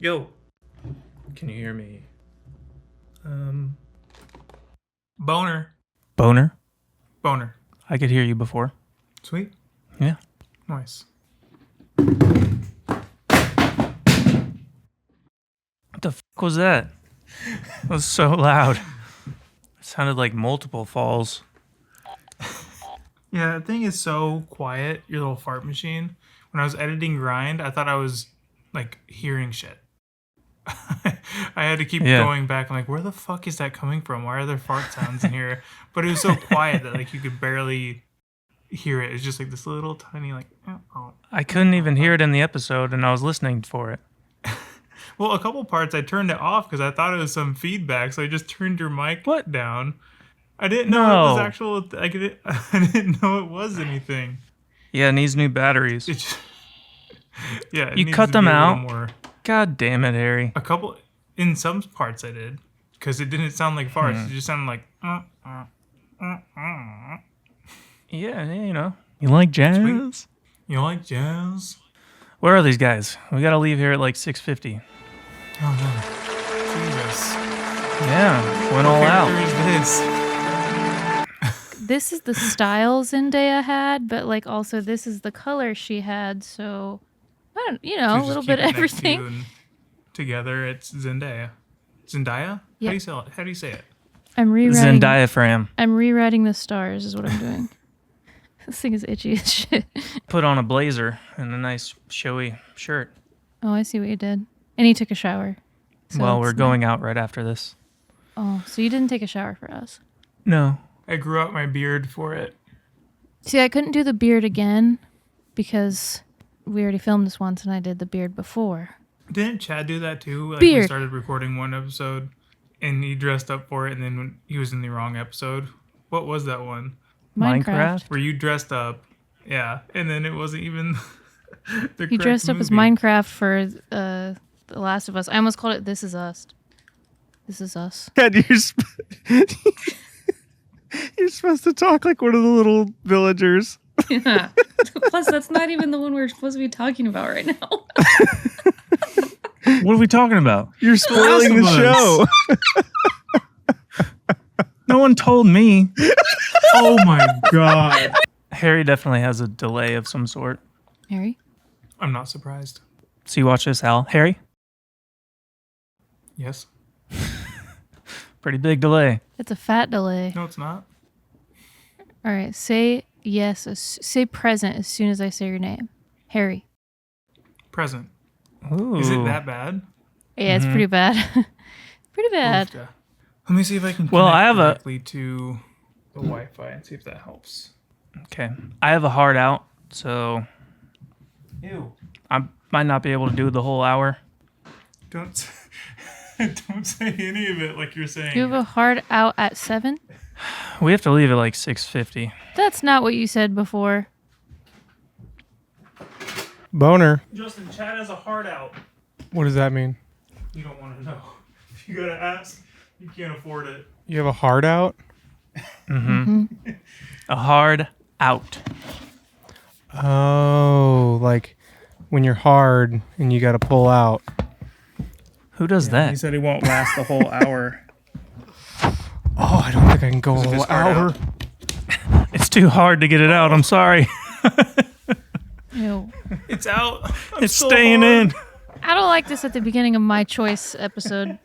Yo, can you hear me? Boner. Boner? Boner. I could hear you before. Sweet. Yeah. Nice. What the fuck was that? It was so loud. It sounded like multiple falls. Yeah, that thing is so quiet, your little fart machine. When I was editing Grind, I thought I was, like, hearing shit. I had to keep going back. I'm like, where the fuck is that coming from? Why are there fart sounds in here? But it was so quiet that, like, you could barely hear it. It's just, like, this little tiny, like... Oh. I couldn't even hear it in the episode, and I was listening for it. Well, a couple parts I turned it off because I thought it was some feedback, so I just turned your mic down. I didn't know it was actual... I didn't know it was anything. Yeah, it needs new batteries. Yeah, you cut them out. God damn it, Harry. A couple... In some parts I did, because it didn't sound like farts. It just sounded like... Yeah, you know. You like jazz? Sweet. You like jazz? Where are these guys? We gotta leave here at like 6:50. Oh, no. Jesus. Yeah, went all out. This is the style Zendaya had, but like also this is the color she had. So I don't, a little bit of everything. Together, it's Zendaya. Zendaya? Yeah. How do you say it? I'm rewriting. Zendaya. I'm rewriting the stars. Is what I'm doing. This thing is itchy as shit. Put on a blazer and a nice showy shirt. Oh, I see what you did. And he took a shower. So well, we're going out right after this. Oh, so you didn't take a shower for us? No. I grew out my beard for it. See, I couldn't do the beard again because we already filmed this once and I did the beard before. Didn't Chad do that too? Like beard. We started recording one episode and he dressed up for it and then when he was in the wrong episode. What was that one? Minecraft. Where you dressed up. Yeah. And then it wasn't even the He dressed up as Minecraft for The Last of Us. I almost called it This Is Us. This Is Us. God, you're supposed to talk like one of the little villagers. Yeah. Plus, that's not even the one we're supposed to be talking about right now. What are we talking about? You're spoiling the show. No one told me. Oh my god. Harry definitely has a delay of some sort. Harry? I'm not surprised. So you watch this, Al. Harry? Yes. Pretty big delay. It's a fat delay. No, it's not. All right, say yes. Say present as soon as I say your name. Harry. Present. Ooh. Is it that bad? Yeah, it's pretty bad. Pretty bad. Oofta. Let me see if I can connect directly to the Wi-Fi and see if that helps. Okay. I have a heart out, so Ew. I might not be able to do the whole hour. Don't say any of it like you're saying. You have a hard out at 7? We have to leave at like 6:50. That's not what you said before. Boner. Justin, Chad has a heart out. What does that mean? You don't want to know. If you gotta ask, you can't afford it. You have a heart out? Mm-hmm. A hard out. Oh, like when you're hard and you got to pull out. Who does that? He said he won't last the whole hour. Oh, I don't think I can go a whole hour. It's too hard to get it out. I'm sorry. Ew. It's out. It's so staying in. I don't like this at the beginning of my choice episode.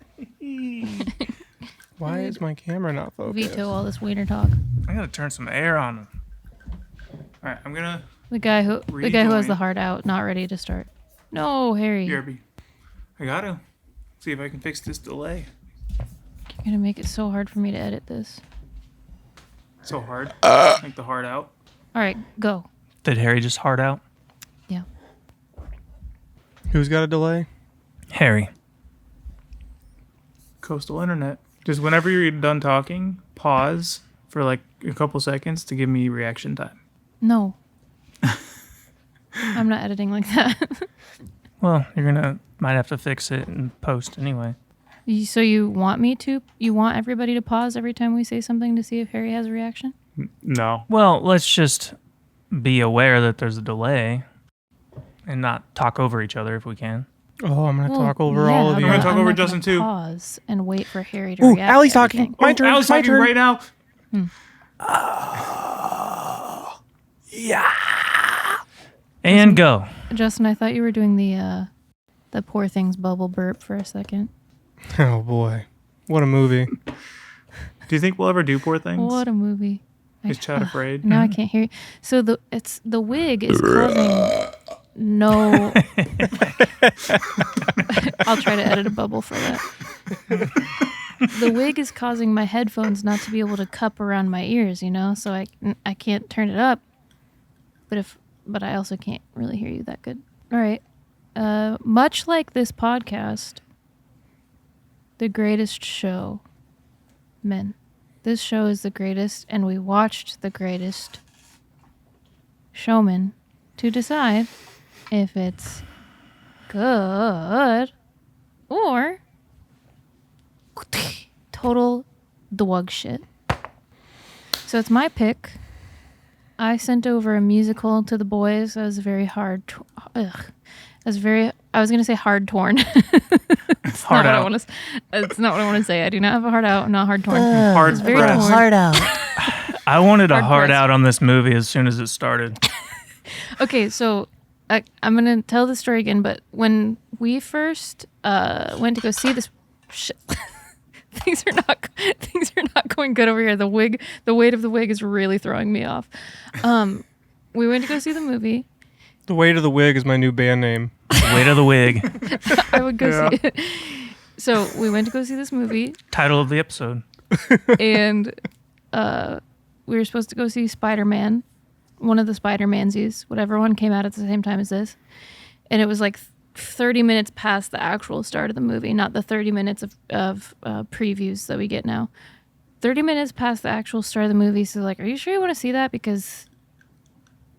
Why is my camera not focused? Veto all this wiener talk. I gotta turn some air on him. All right, I'm gonna. The guy who has the heart out, not ready to start. No, Harry. BRB. I gotta see if I can fix this delay. You're gonna make it so hard for me to edit this. So hard. Like the heart out. All right, go. Did Harry just heart out? Yeah. Who's got a delay? Harry. Coastal internet. Just whenever you're done talking, pause for like a couple seconds to give me reaction time. No. I'm not editing like that. Well, might have to fix it in post anyway. So you want me to? You want everybody to pause every time we say something to see if Harry has a reaction? No. Well, let's just be aware that there's a delay and not talk over each other if we can. Oh, I'm gonna talk over all of I'm you. gonna talk over Justin too. Pause and wait for Harry to Ooh, react. Allie's to talking. everything. My turn. Al's My talking turn. right now. Yeah. And go. Justin, I thought you were doing the Poor Things bubble burp for a second. Oh boy, what a movie! Do you think we'll ever do Poor Things? What a movie! Is Chad afraid? Now I can't hear you. So the wig is causing no. I'll try to edit a bubble for that. The wig is causing my headphones not to be able to cup around my ears, so I can't turn it up. But I also can't really hear you that good. All right. Much like this podcast, The Greatest Showman. This show is the greatest, and we watched The Greatest Showman to decide if it's good or total dog shit. So it's my pick. I sent over a musical to the boys. I was very hard. I was going to say hard torn. It's Hard not out. what it's not what I want to say. I do not have a hard out. I'm not hard torn. Hard very pressed. torn. Hard out. I wanted a Hard hard pressed. out on this movie as soon as it started. Okay, so I'm going to tell the story again, but when we first went to go see this shit, things are not going good over here. The weight of the wig is really throwing me off. We went to go see the movie. The Weight of the Wig is my new band name. Weight of the wig. I would go see it. So we went to go see this movie, Title of the episode. and we were supposed to go see Spider-Man, one of the Spider-Mansies, whatever one came out at the same time as this. And it was like 30 minutes past the actual start of the movie, not the 30 minutes of previews that we get now. 30 minutes past the actual start of the movie. So like, are you sure you want to see that? Because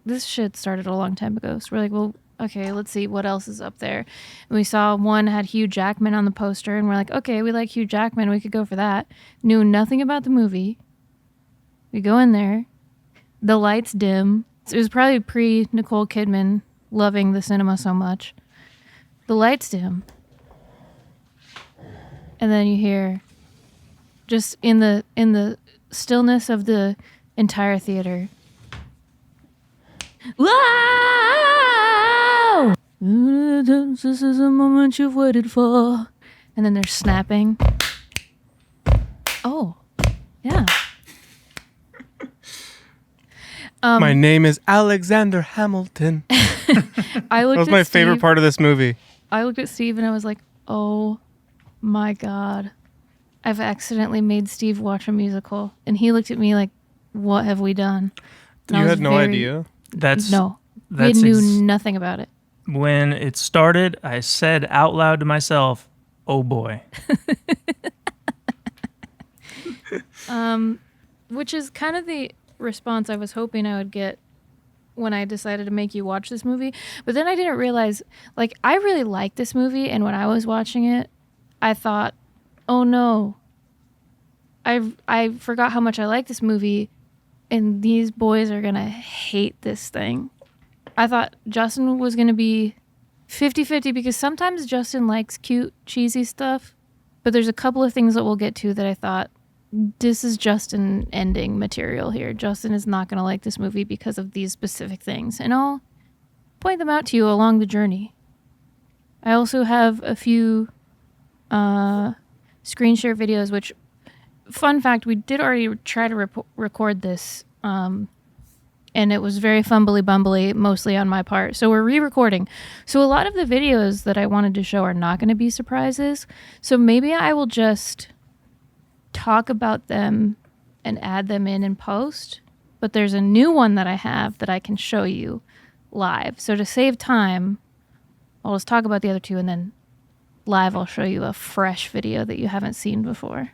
this shit started a long time ago. So we're like, well, okay, let's see what else is up there. And we saw one had Hugh Jackman on the poster, and we're like, okay, we like Hugh Jackman. We could go for that. Knew nothing about the movie. We go in there. The lights dim. It was probably pre-Nicole Kidman loving the cinema so much. The lights dim. And then you hear, just in the stillness of the entire theater, wow! This is a moment you've waited for. And then they're snapping. Oh, yeah. My name is Alexander Hamilton. I looked That was at my favorite Steve. part of this movie. I looked at Steve and I was like, oh my God. I've accidentally made Steve watch a musical. And he looked at me like, what have we done? And I You was had no very- idea. No. We That's knew nothing about it. when it started, I said out loud to myself, "Oh boy." Which is kind of the response I was hoping I would get when I decided to make you watch this movie. But then I didn't realize, like, I really liked this movie, and when I was watching it, I thought, oh no, I forgot how much I like this movie, and these boys are gonna hate this thing. I thought Justin was gonna be 50-50 because sometimes Justin likes cute, cheesy stuff, but there's a couple of things that we'll get to that I thought, this is Justin ending material here. Justin is not going to like this movie because of these specific things. And I'll point them out to you along the journey. I also have a few screen share videos, which, fun fact, we did already try to record this. And it was very fumbly-bumbly, mostly on my part. So we're re-recording. So a lot of the videos that I wanted to show are not going to be surprises. So maybe I will just talk about them and add them in post. But there's a new one that I have that I can show you live. So to save time, I'll just talk about the other two, and then live I'll show you a fresh video that you haven't seen before.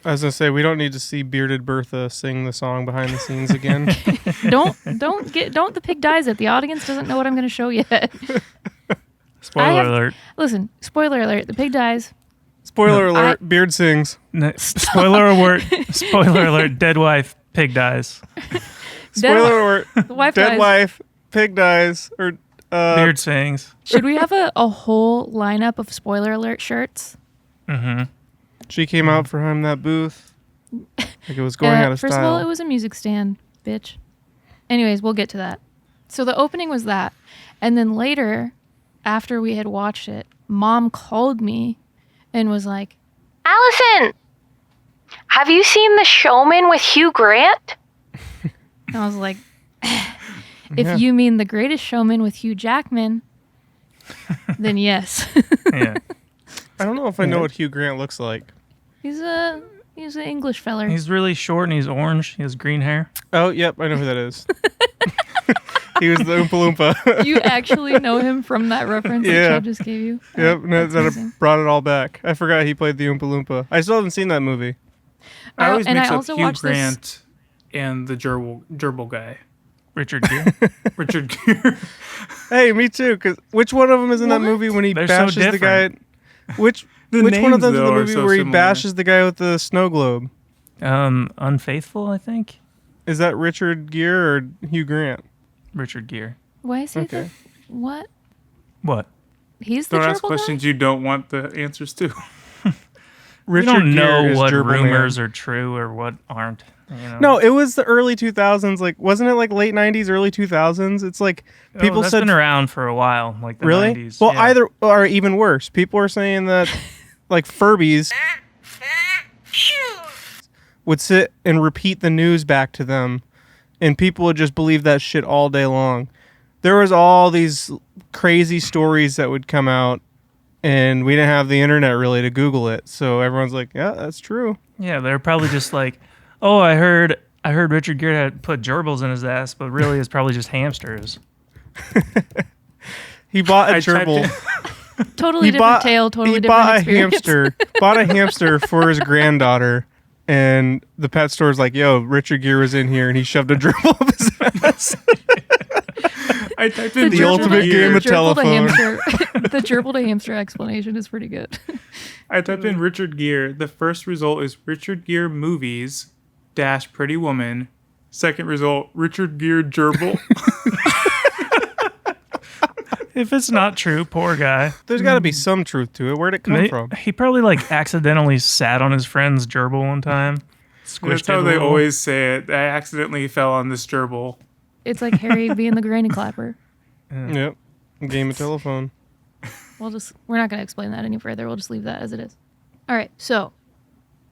I was gonna say we don't need to see bearded Bertha sing the song behind the scenes again. Don't the pig dies it. The audience doesn't know what I'm going to show yet. Spoiler alert. Listen, spoiler alert. The pig dies. Spoiler alert: beard sings. No, spoiler alert. Spoiler alert. Dead wife. Pig dies. Spoiler alert: The wife dead dies. wife, pig dies, or Beard sings. Should we have a whole lineup of spoiler alert shirts? Mm-hmm. She came out for him that booth. Like it was going out of First style. of all, it was a music stand, bitch. Anyways, we'll get to that. So the opening was that. And then later, after we had watched it, Mom called me and was like, Allison, have you seen The Showman with Hugh Grant? and I was like, if you mean The Greatest Showman with Hugh Jackman, then yes. Yeah. I don't know if I know what Hugh Grant looks like. He's an English feller. He's really short and he's orange. He has green hair. Oh, yep, I know who that is. He was the Oompa Loompa. You actually know him from that reference that Yeah. Chad just gave you? Yep, Oh, no, that's that amazing. brought it all back. I forgot he played the Oompa Loompa. I still haven't seen that movie. I always and mix I up also Hugh watched this- Grant and the gerbil guy, Richard Gere. Richard Gere. Hey, me too. Cause which one of them is in that What? movie when he They're so bashes the guy? different. Which The which one of names, those in the though, are movie so where he similar. bashes the guy with the snow globe? Unfaithful, I think. Is that Richard Gere or Hugh Grant? Richard Gere. Why is he Okay. the... What? What? He's the Don't ask gerbil questions you don't want the answers to. We Richard don't Gere know is what Gerbil rumors Man. are true or what aren't. You know? No, it was the early 2000s. Like, wasn't it like late 90s, early 2000s? It's like people that's said been around for a while, like the really. 90s. Well, yeah. either or even worse. People are saying that like Furbies would sit and repeat the news back to them, and people would just believe that shit all day long. There was all these crazy stories that would come out, and we didn't have the internet really to Google it. So everyone's like, "Yeah, that's true." Yeah, they're probably just like, oh, I heard Richard Gere had put gerbils in his ass, but really it's probably just hamsters. He bought a I typed gerbil. Totally different tale, totally different experience. Bought a hamster for his granddaughter, and the pet store's like, "Yo, Richard Gere was in here, and he shoved a gerbil up his ass." I typed in The Richard ultimate Gere. game of telephone. The gerbil to hamster explanation is pretty good. I typed in Richard Gere. The first result is Richard Gere movies dash Pretty Woman. Second result, Richard Gere gerbil. If it's not true, poor guy. There's got to be some truth to it. Where'd it come from? He probably like accidentally sat on his friend's gerbil one time. Squished That's it how a they little. always say it. I accidentally fell on this gerbil. It's like Harry being the granny clapper. Yep. Game of telephone. We're not going to explain that any further. We'll just leave that as it is. All right. So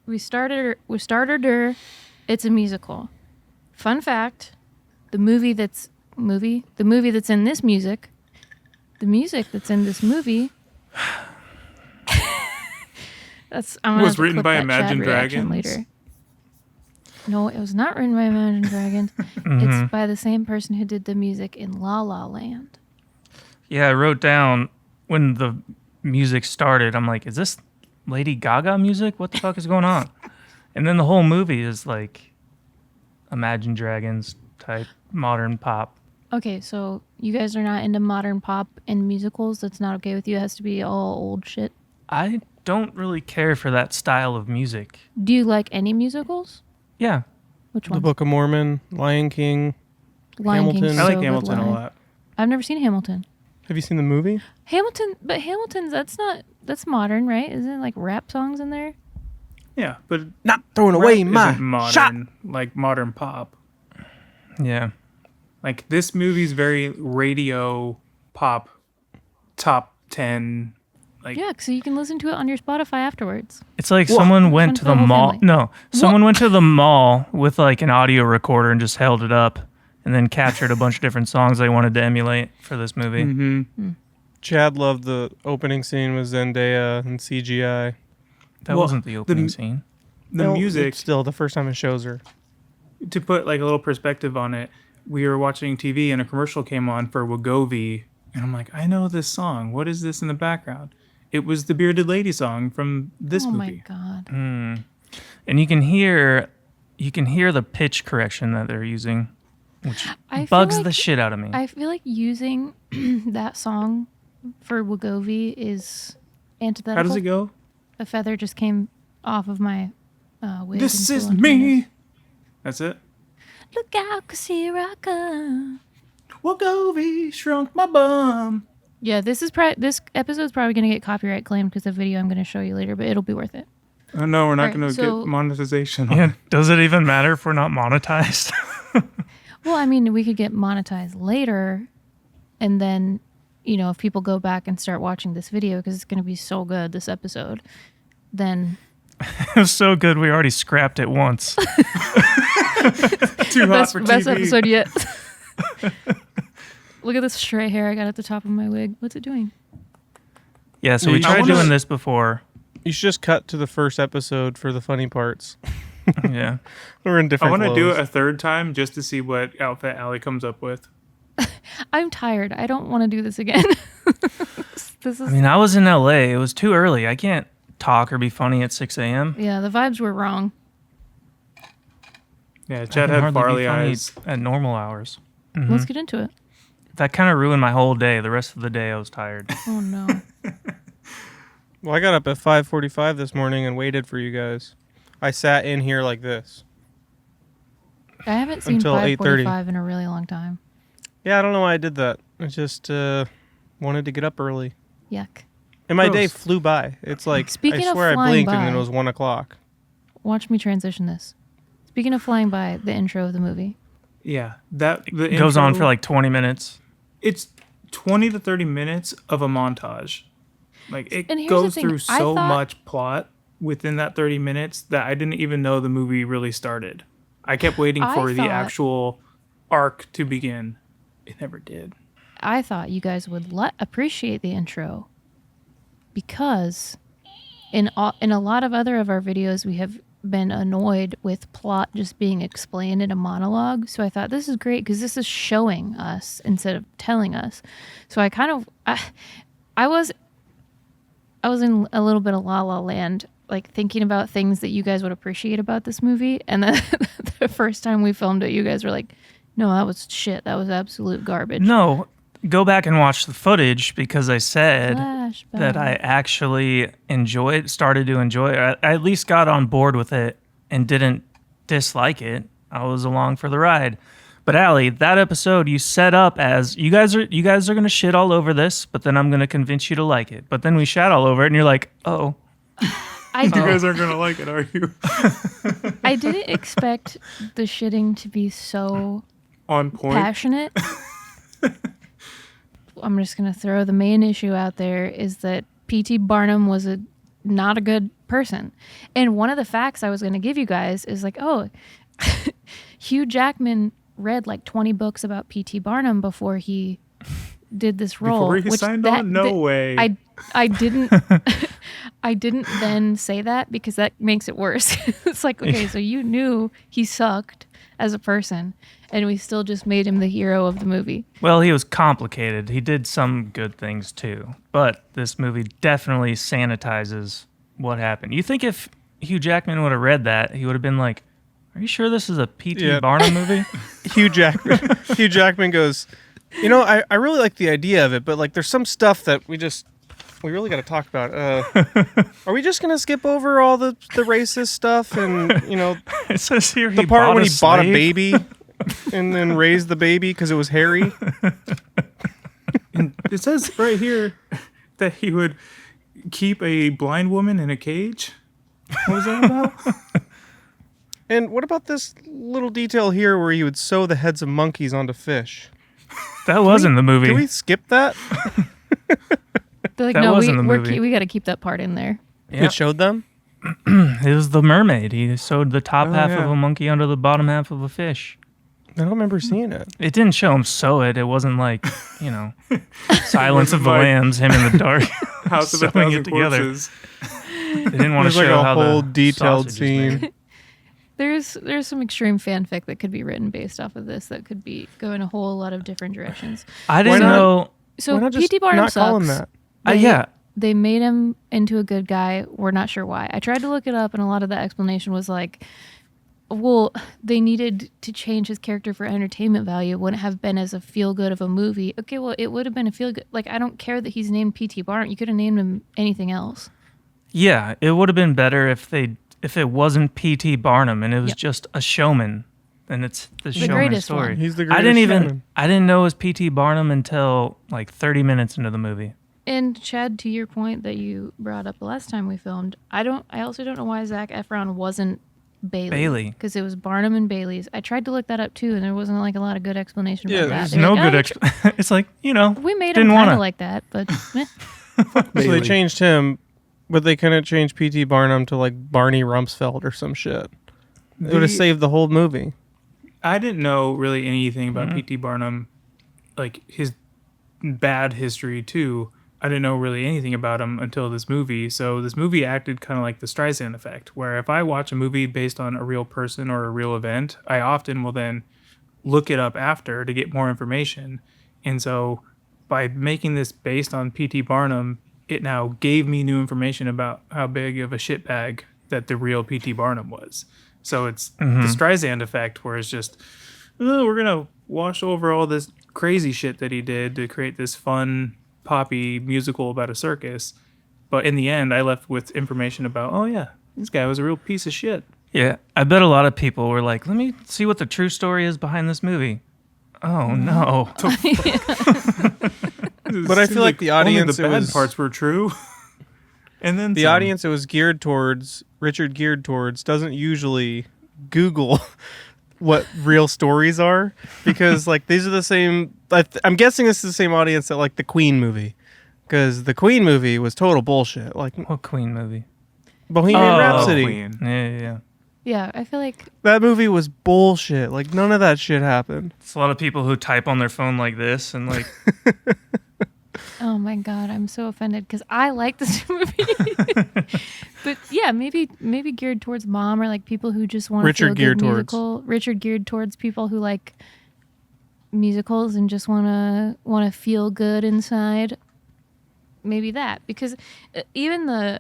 we started her. It's a musical. Fun fact: the movie that's in this music, the music that's in this movie. I'm gonna Was have to written clip by that Imagine Chad reaction Dragons? later. No, it was not written by Imagine Dragons. It's by the same person who did the music in La La Land. Yeah, I wrote down when the music started, I'm like, is this Lady Gaga music? What the fuck is going on? And then the whole movie is like Imagine Dragons type modern pop. Okay, so you guys are not into modern pop and musicals. That's not okay with you. It has to be all old shit. I don't really care for that style of music. Do you like any musicals? Yeah. Which The one? Book of Mormon, Lion King. Lion Hamilton. King's I like so good Hamilton a live. lot. I've never seen Hamilton. Have you seen the movie? Hamilton's that's modern, right? Isn't it like rap songs in there? Yeah, but Not throwing away rap my isn't modern, shot. like modern pop. Yeah. Like this movie's very radio pop, top 10. Like Yeah, so you can listen to it on your Spotify afterwards. It's like someone went Fun to for the the whole mall. family. No, someone went to the mall with like an audio recorder and just held it up and then captured a bunch of different songs they wanted to emulate for this movie. Mm-hmm. Chad loved the opening scene with Zendaya and CGI. That Well, wasn't the opening the- scene. The Well, music, it's still the first time it shows her. to put like a little perspective on it, we were watching TV and a commercial came on for Wegovy, and I'm like, I know this song. What is this in the background? It was the Bearded Lady song from this oh movie. my god. And you can hear the pitch correction that they're using, which I feel bugs like- the shit out of me. I feel like using that song for Wegovy is antithetical. How does it go? A feather just came off of my wig. This and is flew onto my nose. me. That's it. Look out, 'cause here I come. Wagovi shrunk my bum. Yeah, this episode's probably going to get copyright claimed because of the video I'm going to show you later, but it'll be worth it. Oh no, we're not Right, going to so- get monetization on Yeah, it. does it even matter if we're not monetized? Well, I mean, we could get monetized later, and then, if people go back and start watching this video because it's going to be so good, this episode, then It was so good we already scrapped it once. Too hot for best TV. episode yet. Look at this stray hair I got at the top of my wig. What's it doing? Yeah, so we I tried wonder- doing this before. You should just cut to the first episode for the funny parts. Yeah. We're in I different want to do clothes. it a third time just to see what outfit Allie comes up with. I'm tired. I don't want to do this again. This is I mean, I was in LA. It was too early. I can't talk or be funny at 6 a.m. yeah, the vibes were wrong. Yeah, I Chad can had hardly be barley funny eyes. at normal hours. Let's get into it. That kind of ruined my whole day. The rest of the day, I was tired. Oh no. Well, I got up at 5:45 this morning and waited for you guys. I sat in here like this. I haven't seen Until 5:45 in a really long time. Yeah, I don't know why I did that. I just wanted to get up early. Yuck. And my day Gross. flew by. It's like, Speaking I of swear I flying blinked and by- then it was 1 o'clock. Watch me transition this. Speaking of flying by, the intro of the movie. Yeah, the It goes on intro, for like 20 minutes. it's 20 to 30 minutes of a montage. Like it And here's the goes thing, through I so thought- much plot within that 30 minutes that I didn't even know the movie really started. I kept waiting I for the thought- actual arc to begin. It never did. I thought you guys would appreciate the intro because in a lot of other of our videos we have been annoyed with plot just being explained in a monologue. So I thought this is great because this is showing us instead of telling us. So I kind of I was in a little bit of La La Land, like thinking about things that you guys would appreciate about this movie, and then the first time we filmed it, you guys were like, "No, that was shit. That was absolute garbage." No, go back and watch the footage because I said Flashback. that I actually started to enjoy it. I at least got on board with it and didn't dislike it. I was along for the ride. But Allie, that episode you set up as you guys are gonna shit all over this, but then I'm gonna convince you to like it. But then we shat all over it, and you're like, oh, I You did, guys aren't gonna like it, are you? I didn't expect the shitting to be so On point. passionate. I'm just gonna throw the main issue out there is that P.T. Barnum was not a good person. And one of the facts I was gonna give you guys is like, oh, Hugh Jackman read like 20 books about P.T. Barnum before he did this role. Before he signed on? No way. I didn't I didn't then say that because that makes it worse. It's like, okay, so you knew he sucked as a person and we still just made him the hero of the movie. well, he was complicated. He did some good things too, but this movie definitely sanitizes what happened. You think if Hugh Jackman would have read that, he would have been like, "Are you sure this is a P.T. Yeah. Barnum movie?" Hugh Jackman goes, I really like the idea of it, but like there's some stuff that we really got to talk about. Are we just going to skip over all the racist stuff and, It says here the part when he bought a slave. baby and then raised the baby because it was hairy? And it says right here that he would keep a blind woman in a cage. What was that about? And what about this little detail here where he would sew the heads of monkeys onto fish? That was in the movie. Can we skip that? They're like, That no, was in the movie. we got to keep that part in there. Yeah. It showed them? It was the mermaid. He sewed the top Oh, half yeah. of a monkey under the bottom half of a fish. I don't remember seeing it. It didn't show him sew it. It wasn't like, Silence of the like- Lambs, him in the dark. House of a Sewing Thousand it together. Corpses. They didn't want to There's like show a how whole the detailed sausage is made. scene. There's some extreme fanfic that could be written based off of this that could be go in a whole lot of different directions. I didn't not? know. So Why not just P.T. Barnum not call him sucks. that? Yeah. They made him into a good guy. We're not sure why. I tried to look it up, and a lot of the explanation was like, well, they needed to change his character for entertainment value. It wouldn't have been as a feel-good of a movie. Okay, well, it would have been a feel-good. Like, I don't care that he's named P.T. Barnum. You could have named him anything else. Yeah, it would have been better if it wasn't P.T. Barnum and it was Yep. just a showman. and it's the The showman greatest story. one. He's the greatest showman. I didn't know it was P.T. Barnum until like 30 minutes into the movie. And Chad, to your point that you brought up the last time we filmed, I also don't know why Zac Efron wasn't Bailey. Because it was Barnum and Bailey's. I tried to look that up too, and there wasn't like a lot of good explanation about that. There's They were no like, good It's like, we made him didn't kind wanna. of like that, but eh. So they changed him, but they couldn't change P.T. Barnum to like Barney Rumsfeld or some shit. It would have saved the whole movie. I didn't know really anything about P.T. Barnum, like his bad history too. I didn't know really anything about him until this movie. So this movie acted kind of like the Streisand effect, where if I watch a movie based on a real person or a real event, I often will then look it up after to get more information. And so by making this based on P.T. Barnum, it now gave me new information about how big of a shitbag that the real P.T. Barnum was. So it's the Streisand effect, where it's just, oh, we're going to wash over all this crazy shit that he did to create this fun, poppy musical about a circus. But in the end, I left with information about, oh yeah, this guy was a real piece of shit. Yeah, I bet a lot of people were like, let me see what the true story is behind this movie. Oh, no. But I feel like the audience, only the bad parts were true. And then the some. audience it was geared towards, doesn't usually Google what real stories are, because like these are the same. I'm guessing this is the same audience that like the Queen movie, because the Queen movie was total bullshit. Like What Queen movie? Bohemian Rhapsody. Queen. Yeah. Yeah, I feel like That movie was bullshit. Like none of that shit happened. It's a lot of people who type on their phone like this and like, oh my god, I'm so offended because I like this movie. But yeah, maybe geared towards mom or like people who just want to feel good musical. Richard geared towards people who like musicals and just want to feel good inside. Maybe that, because even the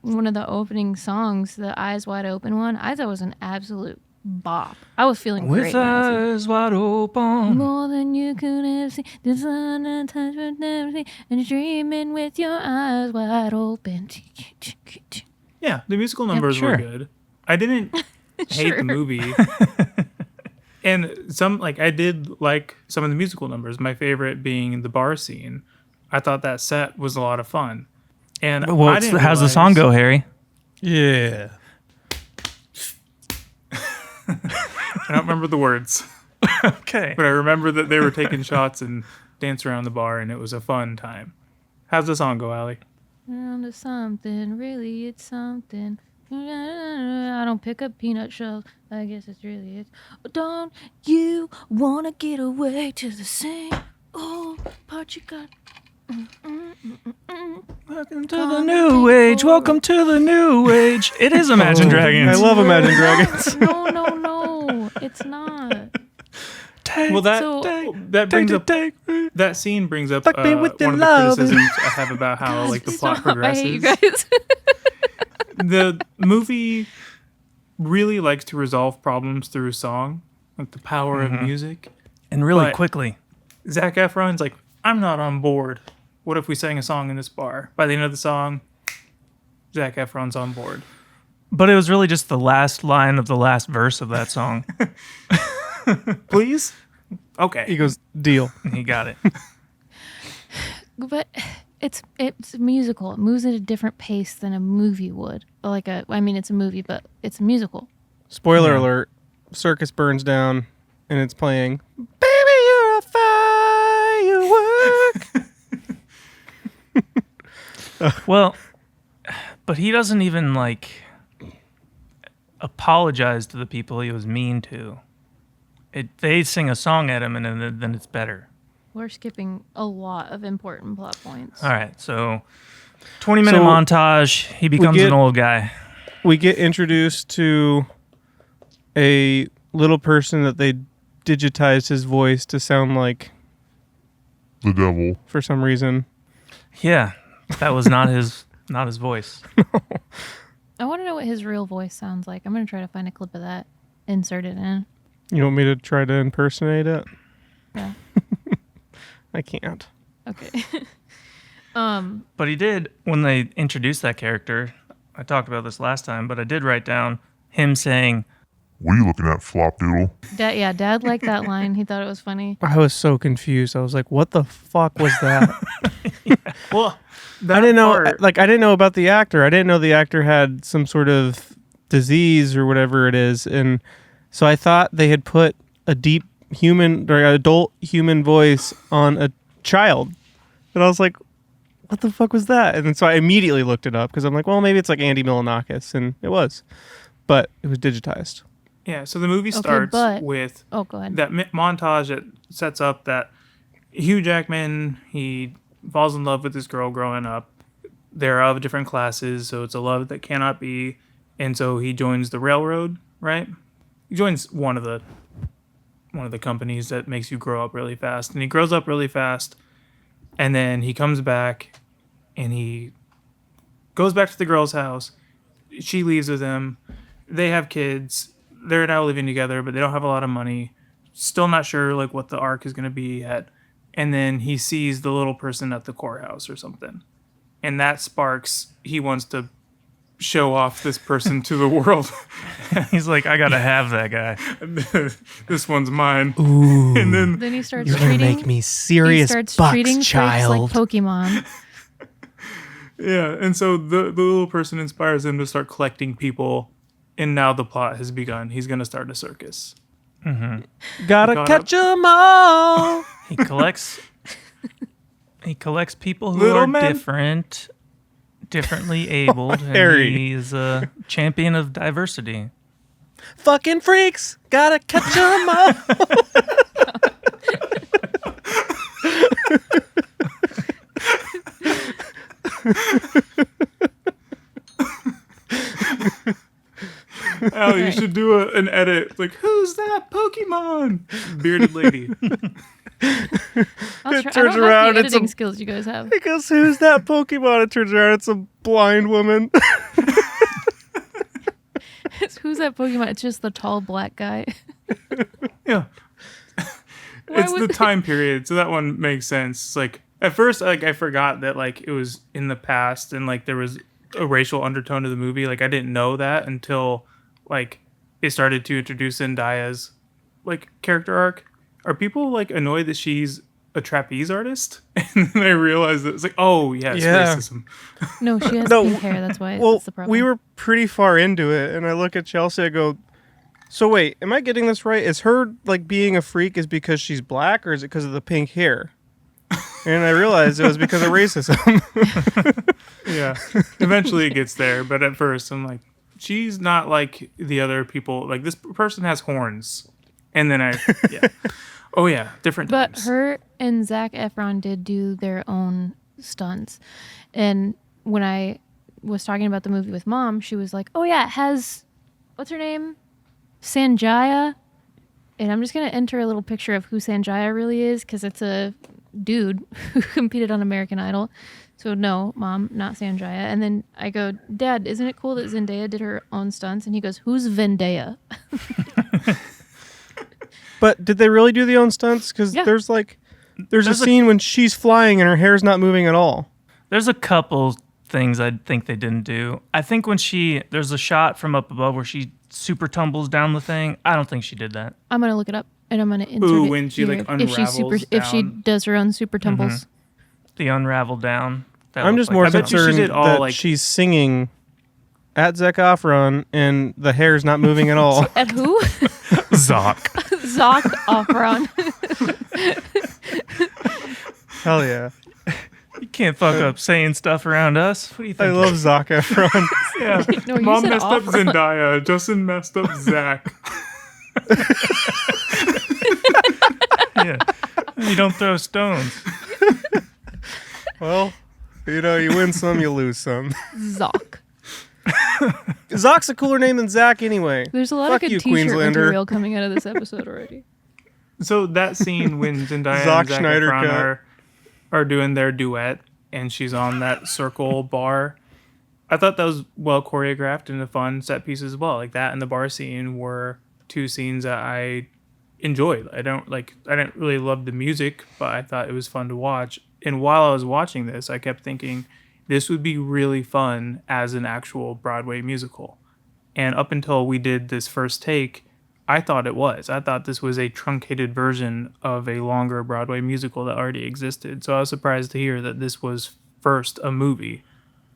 one of the opening songs, the Eyes Wide Open one, I thought was an absolute bop. I was feeling great. with eyes wide open. More than you could ever see, the sun and touch with never see, and you're dreaming with your eyes wide open. Yeah, the musical numbers sure. were good. I didn't hate Sure. the movie. And I did like some of the musical numbers. My favorite being the bar scene. I thought that set was a lot of fun. And How's the song go, Harry? Yeah. I don't remember the words, Okay. but I remember that they were taking shots and dancing around the bar, and it was a fun time. How's the song go, Allie? Around to something, really it's something. I don't pick up peanut shells. I guess it's really it. Don't you wanna get away to the same old part you got? Welcome to the new age. Welcome to the new age. It is Imagine Dragons. I love Imagine Dragons. No, it's not. Well, that brings up that scene brings up one of the criticisms I have about how like the plot progresses. I hate you guys. The movie really likes to resolve problems through song, like the power of music. And really But- quickly. Zac Efron's like, I'm not on board. What if we sang a song in this bar? By the end of the song, Zac Efron's on board. But it was really just the last line of the last verse of that song. Please? Okay. He goes, deal. He got it. But it's a musical. It moves at a different pace than a movie would. It's a movie, but it's a musical. Spoiler alert, circus burns down and it's playing, Baby, you're a firework. Well, but he doesn't even like apologize to the people he was mean to. They sing a song at him and then it's better. We're skipping a lot of important plot points. All right, so 20-minute montage. He becomes an old guy. We get introduced to a little person that they digitized his voice to sound like the devil. for some reason. Yeah, that was not his voice. I want to know what his real voice sounds like. I'm going to try to find a clip of that, insert it in. You want me to try to impersonate it? Yeah. I can't. Okay. But he did, when they introduced that character, I talked about this last time, but I did write down him saying, What are you looking at, Flopdoodle? Dad liked that line. He thought it was funny. I was so confused. I was like, "What the fuck was that?" Well, I didn't know. I didn't know about the actor. I didn't know the actor had some sort of disease or whatever it is, and so I thought they had put a deep human or adult human voice on a child, and I was like, "What the fuck was that?" And then so I immediately looked it up because I'm like, "Well, maybe it's like Andy Milonakis," and it was, but it was digitized. Yeah, so the movie starts with go ahead. that montage that sets up that Hugh Jackman, he falls in love with this girl growing up. They're of different classes, so it's a love that cannot be. And so he joins the railroad, right? He joins one of the companies that makes you grow up really fast. And he grows up really fast, and then he comes back, and he goes back to the girl's house. She leaves with him. They have kids. They're now living together, but they don't have a lot of money. Still not sure like what the arc is going to be yet. And then he sees the little person at the courthouse or something. And that sparks, he wants to show off this person to the world. He's like, I gotta have that guy. This one's mine. Ooh. And then Then he starts You're gonna treating. make me He serious starts bucks, treating freaks child. like Pokemon. yeah, and so the little person inspires him to start collecting people. And now the plot has begun. He's going to start a circus. Gotta Caught catch 'em all. He collects people who Little are men. differently abled, and Harry. he's a champion of diversity. Fucking freaks. Gotta catch 'em all. Al, you should do an edit. Like, who's that Pokemon? Bearded lady. I turns don't have around, the it's editing a- skills you guys have. Because who's that Pokemon? It turns around it's a blind woman. Who's that Pokemon? It's just the tall black guy. Yeah. Why It's would the they- time period, so that one makes sense. It's like, at first, like, I forgot that, like, it was in the past and, like, there was a racial undertone to the movie. Like, I didn't know that until, like, it started to introduce Zendaya's, like, character arc. Are people, like, annoyed that she's a trapeze artist? And then I realized that it's like, oh, yes, Yeah. racism. No, she has No, pink hair. That's why. Well, that's the problem. we were pretty far into it, and I look at Chelsea. I go, "So wait, am I getting this right? Is her like being a freak is because she's black, or is it because of the pink hair?" And I realized it was because of racism. Yeah. Eventually it gets there, but at first I'm like, she's not like the other people. Like, this person has horns. And then yeah. Oh, yeah. Different But times. her and Zac Efron did do their own stunts. And when I was talking about the movie with Mom, she was like, oh, yeah, it has, what's her name? Sanjaya. And I'm just going to enter a little picture of who Sanjaya really is because it's a dude who competed on American Idol. So, no, Mom, not Sanjaya. And then I go, Dad, isn't it cool that Zendaya did her own stunts? And he goes, who's Vendaya? But did they really do the own stunts? Because Yeah. there's a There's a- scene when she's flying and her hair's not moving at all. There's a couple things I think they didn't do. I think when there's a shot from up above where she super tumbles down the thing. I don't think she did that. I'm going to look it up and I'm going to insert it when she, here like, if she unravels does her own super tumbles. The unraveled down. That I'm looked just like more I bet you she concerned did all, that like- she's singing at Zac Efron and the hair's not moving at all. At who? Zoc. Zac Efron. Hell yeah. You can't fuck up saying stuff around us. What do you I think? love Zac Efron. Yeah. No, you Mom said messed up Efron. Zendaya. Justin messed up Zach. Yeah. You don't throw stones. Well, you know, you win some, you lose some. Zac. Zac's a cooler name than Zach anyway. There's a lot Fuck of you, good t-shirt Queenslander. material coming out of this episode already. So that scene when Zendaya Zack and Zac Snyder Efron cut. are doing their duet and she's on that circle bar, I thought that was well choreographed and a fun set piece as well. Like that and the bar scene were two scenes that I enjoyed. I didn't really love the music, but I thought it was fun to watch. And while I was watching this, I kept thinking this would be really fun as an actual Broadway musical. And up until we did this first take, I thought it was. I thought this was a truncated version of a longer Broadway musical that already existed. So I was surprised to hear that this was first a movie,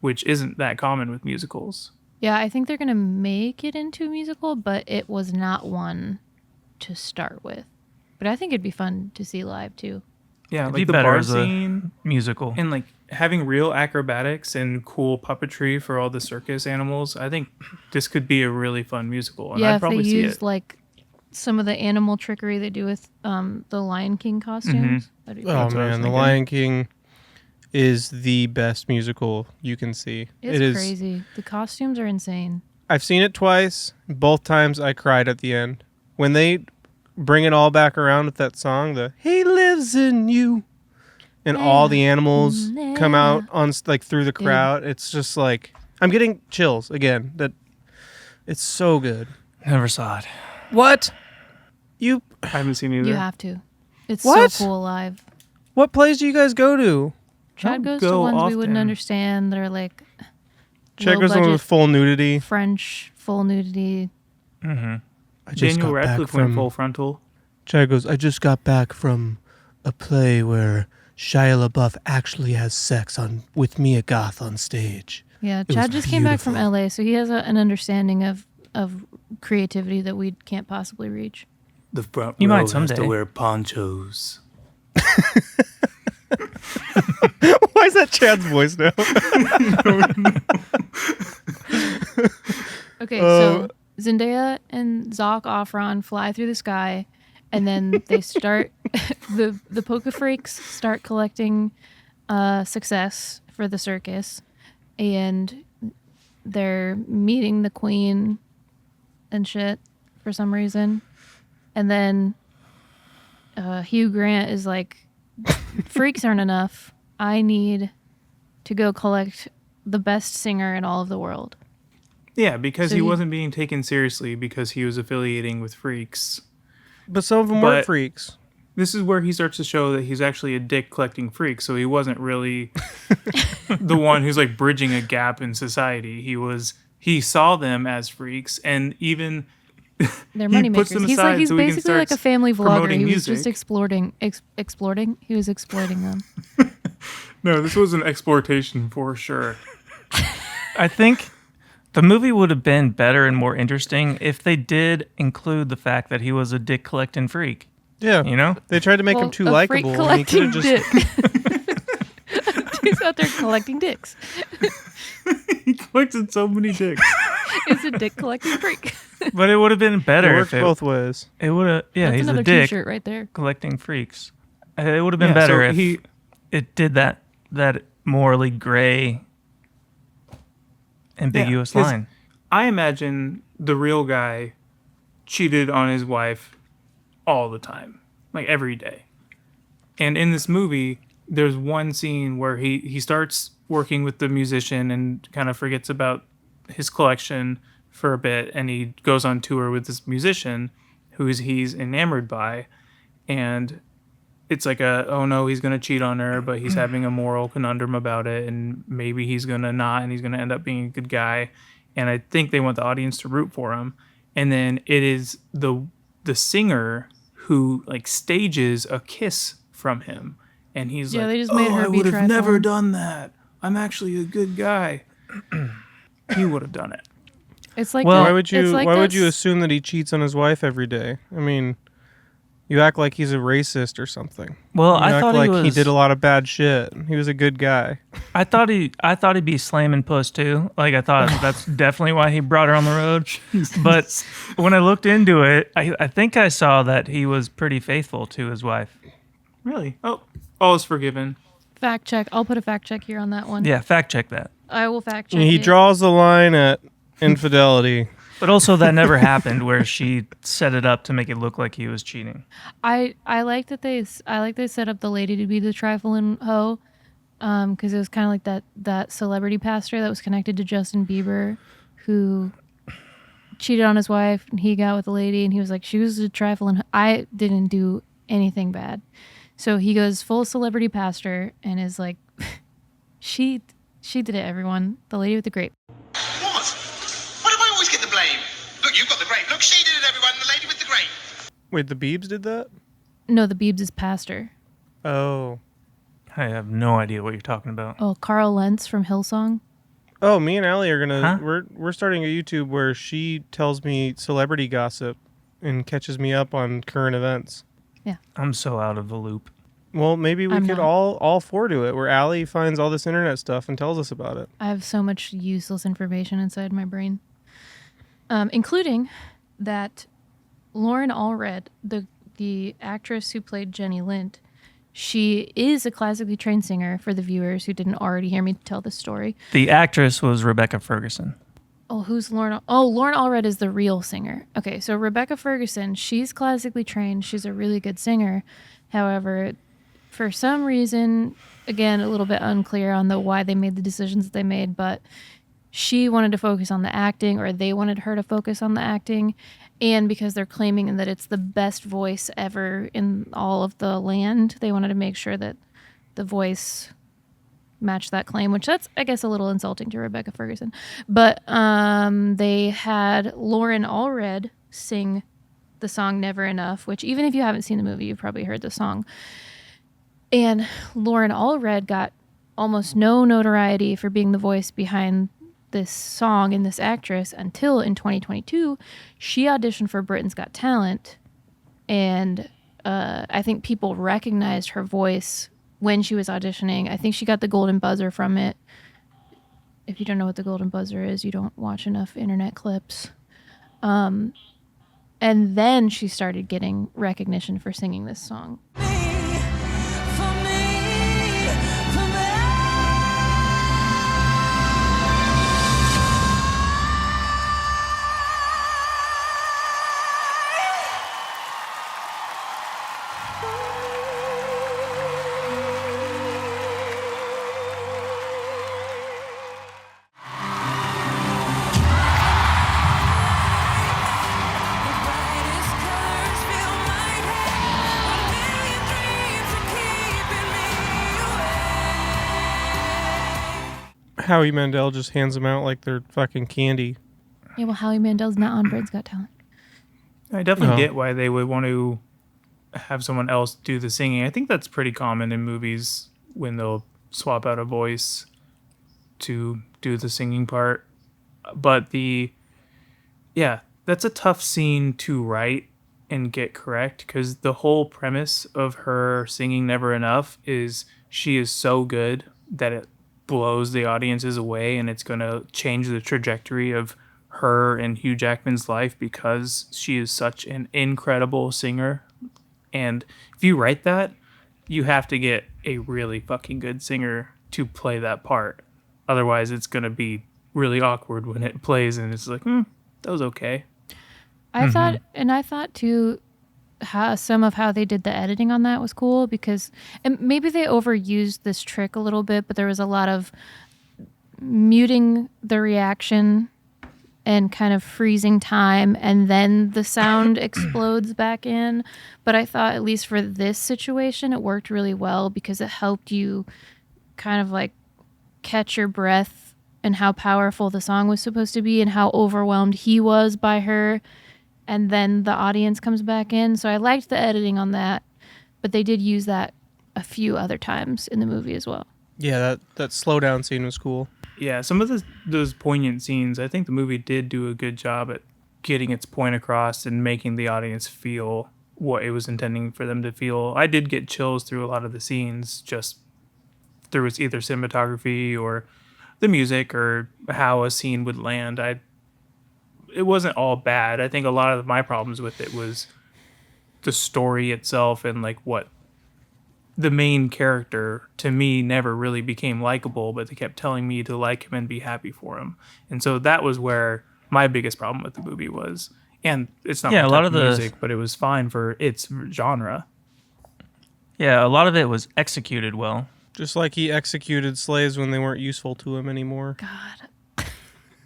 which isn't that common with musicals. Yeah, I think they're going to make it into a musical, but it was not one to start with. But I think it'd be fun to see live, too. Yeah, It'd like be the better bar as a scene musical. and like having real acrobatics and cool puppetry for all the circus animals. I think this could be a really fun musical, and Yeah, I'd if they probably see use it. like some of the animal trickery they do with the Lion King costumes. That'd be Oh That's what I was man, The thinking. Lion King is the best musical you can see. It's It is. crazy. The costumes are insane. I've seen it twice. Both times I cried at the end when they bring it all back around with that song. The "He lives in you," and all the animals come out on like through the crowd. It's just like I'm getting chills again. That it's so good. Never saw it. What? You? I haven't seen either. You have to. It's What? so cool live. What plays do you guys go to? Chad don't goes to go ones we wouldn't often. understand. They're like Check low goes on budget with full nudity. French full nudity. I just Daniel got back Radcliffe went from. full frontal. Chad goes. I just got back from a play where Shia LaBeouf actually has sex with Mia Goth on stage. Yeah, was Chad just came back from beautiful. LA, so he has an understanding of creativity that we can't possibly reach. The front You row might has someday. to wear ponchos. Why is that Chad's voice now? Okay, so Zendaya and Zac Efron fly through the sky, and then they start the Poker Freaks start collecting success for the circus, and they're meeting the queen and shit for some reason, and then Hugh Grant is like, freaks aren't enough. I need to go collect the best singer in all of the world. Yeah, because So he he- wasn't being taken seriously because he was affiliating with freaks. But some of them weren't But- freaks. This is where he starts to show that he's actually a dick collecting freak. So he wasn't really the one who's like bridging a gap in society. He saw them as freaks, and even They're He money puts makers. them He's aside like he's so he can basically like a start family vlogger. promoting He was music. just exploiting. He was exploiting them. no, this was an exploitation for sure. I think the movie would have been better and more interesting if they did include the fact that he was a dick collecting freak. Yeah. You know? They tried to make him Well, too a freak likable. And he collecting could have just. dick. He's out there collecting dicks. He collected so many dicks. It's a dick collecting freak. But it would have been It better worked if both ways. it would have. Yeah, That's he's another a dick T-shirt right there. collecting freaks. It would have been Yeah, better so if he- it did that morally gray, ambiguous 'cause line. I imagine the real guy cheated on his wife all the time, like every day. And in this movie, there's one scene where he starts working with the musician and kind of forgets about his collection for a bit, and he goes on tour with this musician who he's enamored by, and it's like oh no, he's gonna cheat on her, but he's having a moral conundrum about it, and maybe he's gonna not, and he's gonna end up being a good guy. And I think they want the audience to root for him. And then it is the singer who like stages a kiss from him, and he's Yeah, like, they just made her I be would have never trifling." done that. I'm actually a good guy. He would have done it. It's like Well, that- Why would you? it's like why would you that's- assume that he cheats on his wife every day? I mean, you act like he's a racist or something. Well, You I act thought like he was. did a lot of bad shit. He was a good guy. I thought he'd be slamming puss too. Like I thought that's definitely why he brought her on the road. But when I looked into it, I think I saw that he was pretty faithful to his wife. Really? Oh, all is forgiven. fact check. I'll put a fact check here on that one. Yeah, fact check that. I will fact check. He it. draws the line at infidelity. But also that never happened where she set it up to make it look like he was cheating. I like that they set up the lady to be the trifling hoe, because it was kind of like that celebrity pastor that was connected to Justin Bieber, who cheated on his wife and he got with the lady and he was like, she was a trifling. I didn't do anything bad, so he goes full celebrity pastor and is like, she did it. Everyone, the lady with the grape. What? Why do I always get the blame. Look, you've got the grape. Look, she did it, everyone. The lady with the grape. Wait, the Biebs did that? No, the Biebs is pastor. Oh. I have no idea what you're talking about. Oh, Carl Lentz from Hillsong. Oh, me and Allie are gonna. Huh? We're starting a YouTube where she tells me celebrity gossip and catches me up on current events. I'm so out of the loop. Well, maybe we I'm could not. all four do it, where Allie finds all this internet stuff and tells us about it. I have so much useless information inside my brain, including that Lauren Allred, the actress who played Jenny Lind, she is a classically trained singer. For the viewers who didn't already hear me tell this story. The actress was Rebecca Ferguson. Oh, who's Lauren? Oh, Lauren Allred is the real singer. Okay, so Rebecca Ferguson, she's classically trained. She's a really good singer. However, for some reason, again, a little bit unclear on why they made the decisions that they made, but she wanted to focus on the acting, or they wanted her to focus on the acting, and because they're claiming that it's the best voice ever in all of the land, they wanted to make sure that the voice matched that claim, which that's, I guess, a little insulting to Rebecca Ferguson. But they had Lauren Allred sing the song Never Enough, which even if you haven't seen the movie, you've probably heard the song. And Lauren Allred got almost no notoriety for being the voice behind this song and this actress until in 2022, she auditioned for Britain's Got Talent. And I think people recognized her voice when she was auditioning. I think she got the golden buzzer from it. If you don't know what the golden buzzer is, you don't watch enough internet clips. And then she started getting recognition for singing this song. Howie Mandel just hands them out like they're fucking candy. Yeah, well, Howie Mandel's not on Britain's Got Talent. I definitely get why they would want to have someone else do the singing. I think that's pretty common in movies when they'll swap out a voice to do the singing part. But that's a tough scene to write and get correct, because the whole premise of her singing Never Enough is she is so good that it blows the audiences away, and it's going to change the trajectory of her and Hugh Jackman's life because she is such an incredible singer. And if you write that, you have to get a really fucking good singer to play that part. Otherwise, it's going to be really awkward when it plays and it's like, that was okay. I thought too, some of how they did the editing on that was cool, because and maybe they overused this trick a little bit, but there was a lot of muting the reaction and kind of freezing time, and then the sound explodes back in. But I thought, at least for this situation, it worked really well because it helped you kind of like catch your breath and how powerful the song was supposed to be and how overwhelmed he was by her. And then the audience comes back in. So I liked the editing on that, but they did use that a few other times in the movie as well. Yeah, that slow down scene was cool. Yeah, some of those poignant scenes, I think the movie did do a good job at getting its point across and making the audience feel what it was intending for them to feel. I did get chills through a lot of the scenes, just through its either cinematography or the music or how a scene would land. It wasn't all bad. I think a lot of my problems with it was the story itself, and like what the main character to me never really became likable, but they kept telling me to like him and be happy for him. And so that was where my biggest problem with the movie was. And it's not a lot of the music, but it was fine for its genre. Yeah, a lot of it was executed well. Just like he executed slaves when they weren't useful to him anymore. God.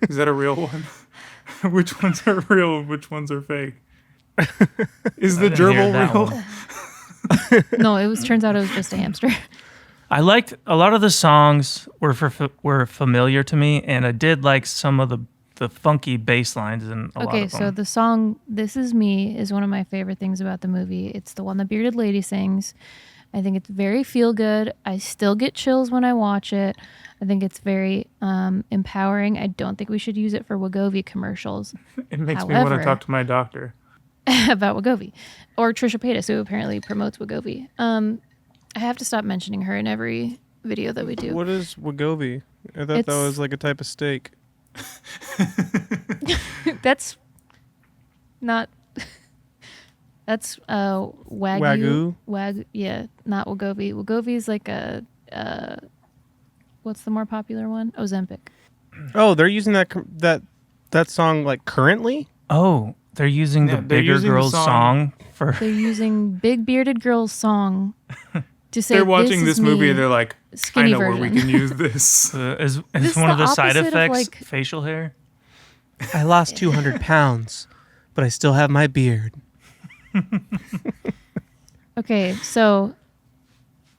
Is that a real one? Which ones are real? Which ones are fake? Is the gerbil real? No, turns out it was just a hamster. I liked a lot of the songs were familiar to me, and I did like some of the the funky bass lines in a lot Okay, of them. so the song "This Is Me" is one of my favorite things about the movie. It's the one the bearded lady sings. I think it's very feel good. I still get chills when I watch it. I think it's very empowering. I don't think we should use it for Wegovy commercials. It makes me want to However- talk to my doctor. about Wegovy, or Trisha Paytas, who apparently promotes Wegovy. I have to stop mentioning her in every video that we do. What is Wegovy? I thought that It's- was like a type of steak. That's not. That's wagyu. Wagyu? Yeah, not Wegovy. Wegovy is like a. What's the more popular one? Ozempic. Oh, they're using that song like currently? Oh, they're using Yeah, the they're Bigger using the Girls song. song for. They're using Big Bearded Girl's song to say They're watching this this movie me, and they're like, I skinny know where we version. can use this. Is This one the of the side opposite of, effects like- facial hair? I lost 200 pounds, but I still have my beard. Okay, so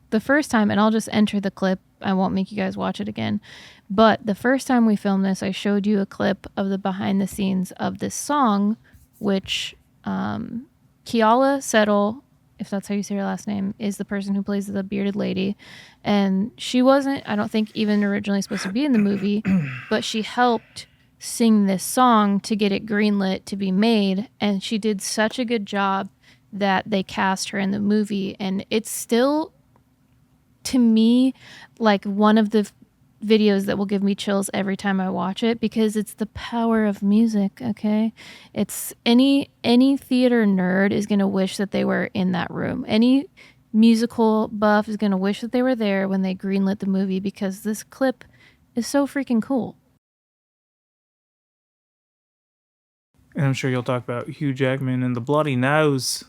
the first time, and I'll just enter the clip. I won't make you guys watch it again. But the first time we filmed this, I showed you a clip of the behind the scenes of this song, which Keala Settle, if that's how you say her last name, is the person who plays the bearded lady. And she wasn't, I don't think, even originally supposed to be in the movie, but she helped sing this song to get it greenlit to be made. And she did such a good job that they cast her in the movie. And it's still, to me, like one of the videos that will give me chills every time I watch it, because it's the power of music. Okay, it's any theater nerd is gonna wish that they were in that room. Any musical buff is gonna wish that they were there when they greenlit the movie, because this clip is so freaking cool. And I'm sure you'll talk about Hugh Jackman and the bloody nose.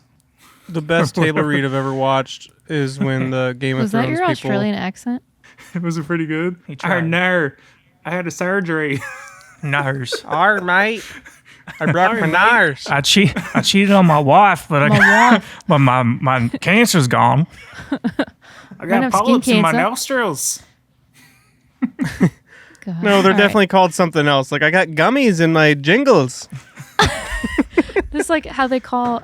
The best table read I've ever watched is when the Game of Was that Thrones your people. Australian accent? Was it pretty good? He tried. No, I had a surgery. Nurse. Alright, mate. I brought my nurse. I cheated on my wife, but but my cancer's gone. I don't got have skin polyps in my cancer. nostrils. God. No, they're All definitely called something else. Like I got gummies in my jingles. right. This is like how they call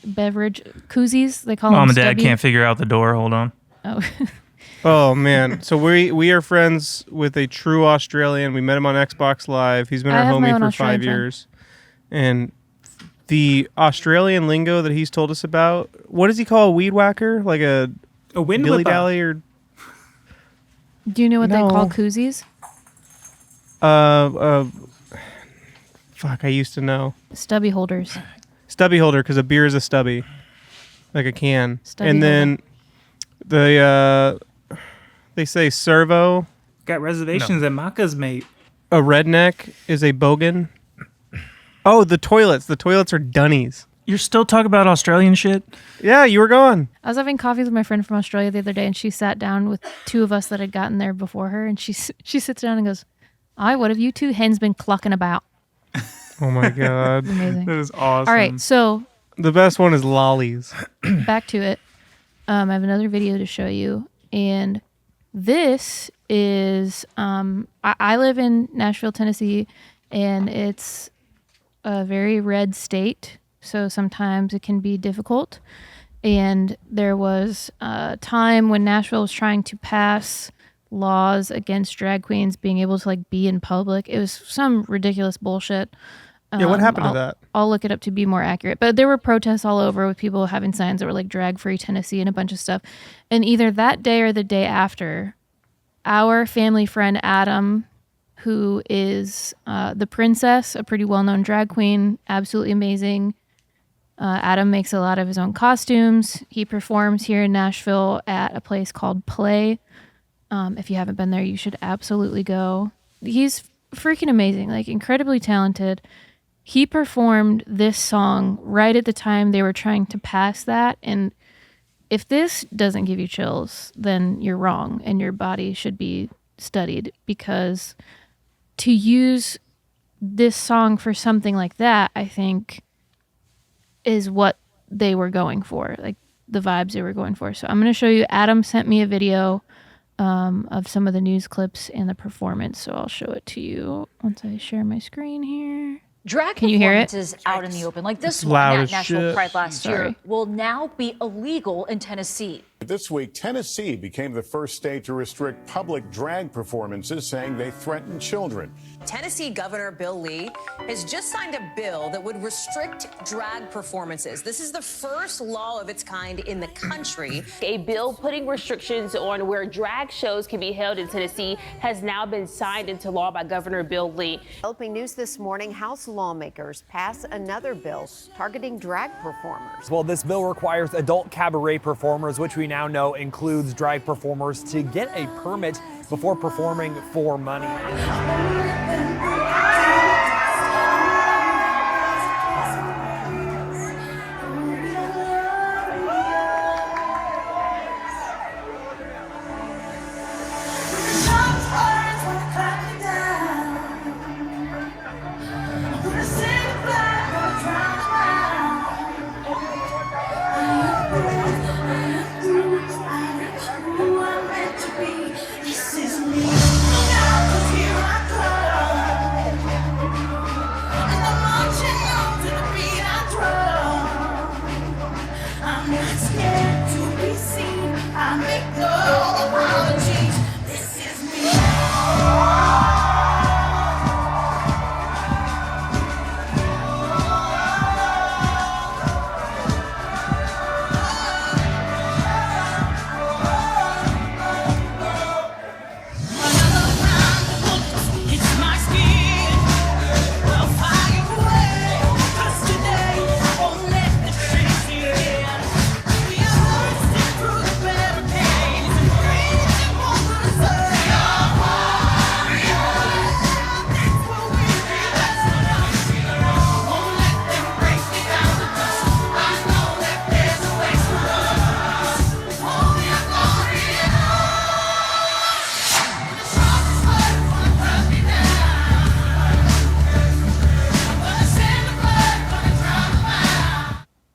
beverage koozies. They call Mom them and Dad stubby. can't figure out the door. Hold on. Oh. Oh man. So we are friends with a true Australian. We met him on Xbox Live. He's been I our have my homie own for Australian 5 friend. years. And the Australian lingo that he's told us about, what does he call a weed whacker? Like a A wind dilly whipper. dally or Do you know what they call No. koozies? fuck, I used to know. Stubby holders. Stubby holder, because a beer is a stubby. Like a can. Stubby and then they say servo. Got reservations at Macca's, mate. A redneck is a bogan. Oh, the toilets. The toilets are dunnies. You're still talking about Australian shit? Yeah, you were gone. I was having coffee with my friend from Australia the other day, and she sat down with two of us that had gotten there before her, and she sits down and goes, "Aye, what have you two hens been clucking about?" Oh my god. Amazing. That is awesome. All right, so The best one is lollies. back to it. I have another video to show you, and this is I live in Nashville, Tennessee, and it's a very red state, so sometimes it can be difficult. And there was a time when Nashville was trying to pass laws against drag queens being able to like be in public. It was some ridiculous bullshit. Yeah, what happened I'll- to that? I'll look it up to be more accurate. But there were protests all over with people having signs that were like drag free Tennessee and a bunch of stuff. And either that day or the day after, our family friend Adam, who is the princess, a pretty well known drag queen, absolutely amazing. Adam makes a lot of his own costumes. He performs here in Nashville at a place called Play. If you haven't been there, you should absolutely go. He's freaking amazing, like incredibly talented. He performed this song right at the time they were trying to pass that. And if this doesn't give you chills, then you're wrong and your body should be studied, because to use this song for something like that, I think, is what they were going for, like the vibes they were going for. So I'm going to show you. Adam sent me a video of some of the news clips and the performance. So I'll show it to you once I share my screen here. Drag Can you hear it? performances out in the open, like this It's one loud at as National shit. Pride last year, Sorry. will now be illegal in Tennessee. This week, Tennessee became the first state to restrict public drag performances, saying they threaten children. Tennessee Governor Bill Lee has just signed a bill that would restrict drag performances. This is the first law of its kind in the country. A bill putting restrictions on where drag shows can be held in Tennessee has now been signed into law by Governor Bill Lee. Developing news this morning, House lawmakers pass another bill targeting drag performers. Well, this bill requires adult cabaret performers, which we now know includes drag performers, to get a permit before performing for money.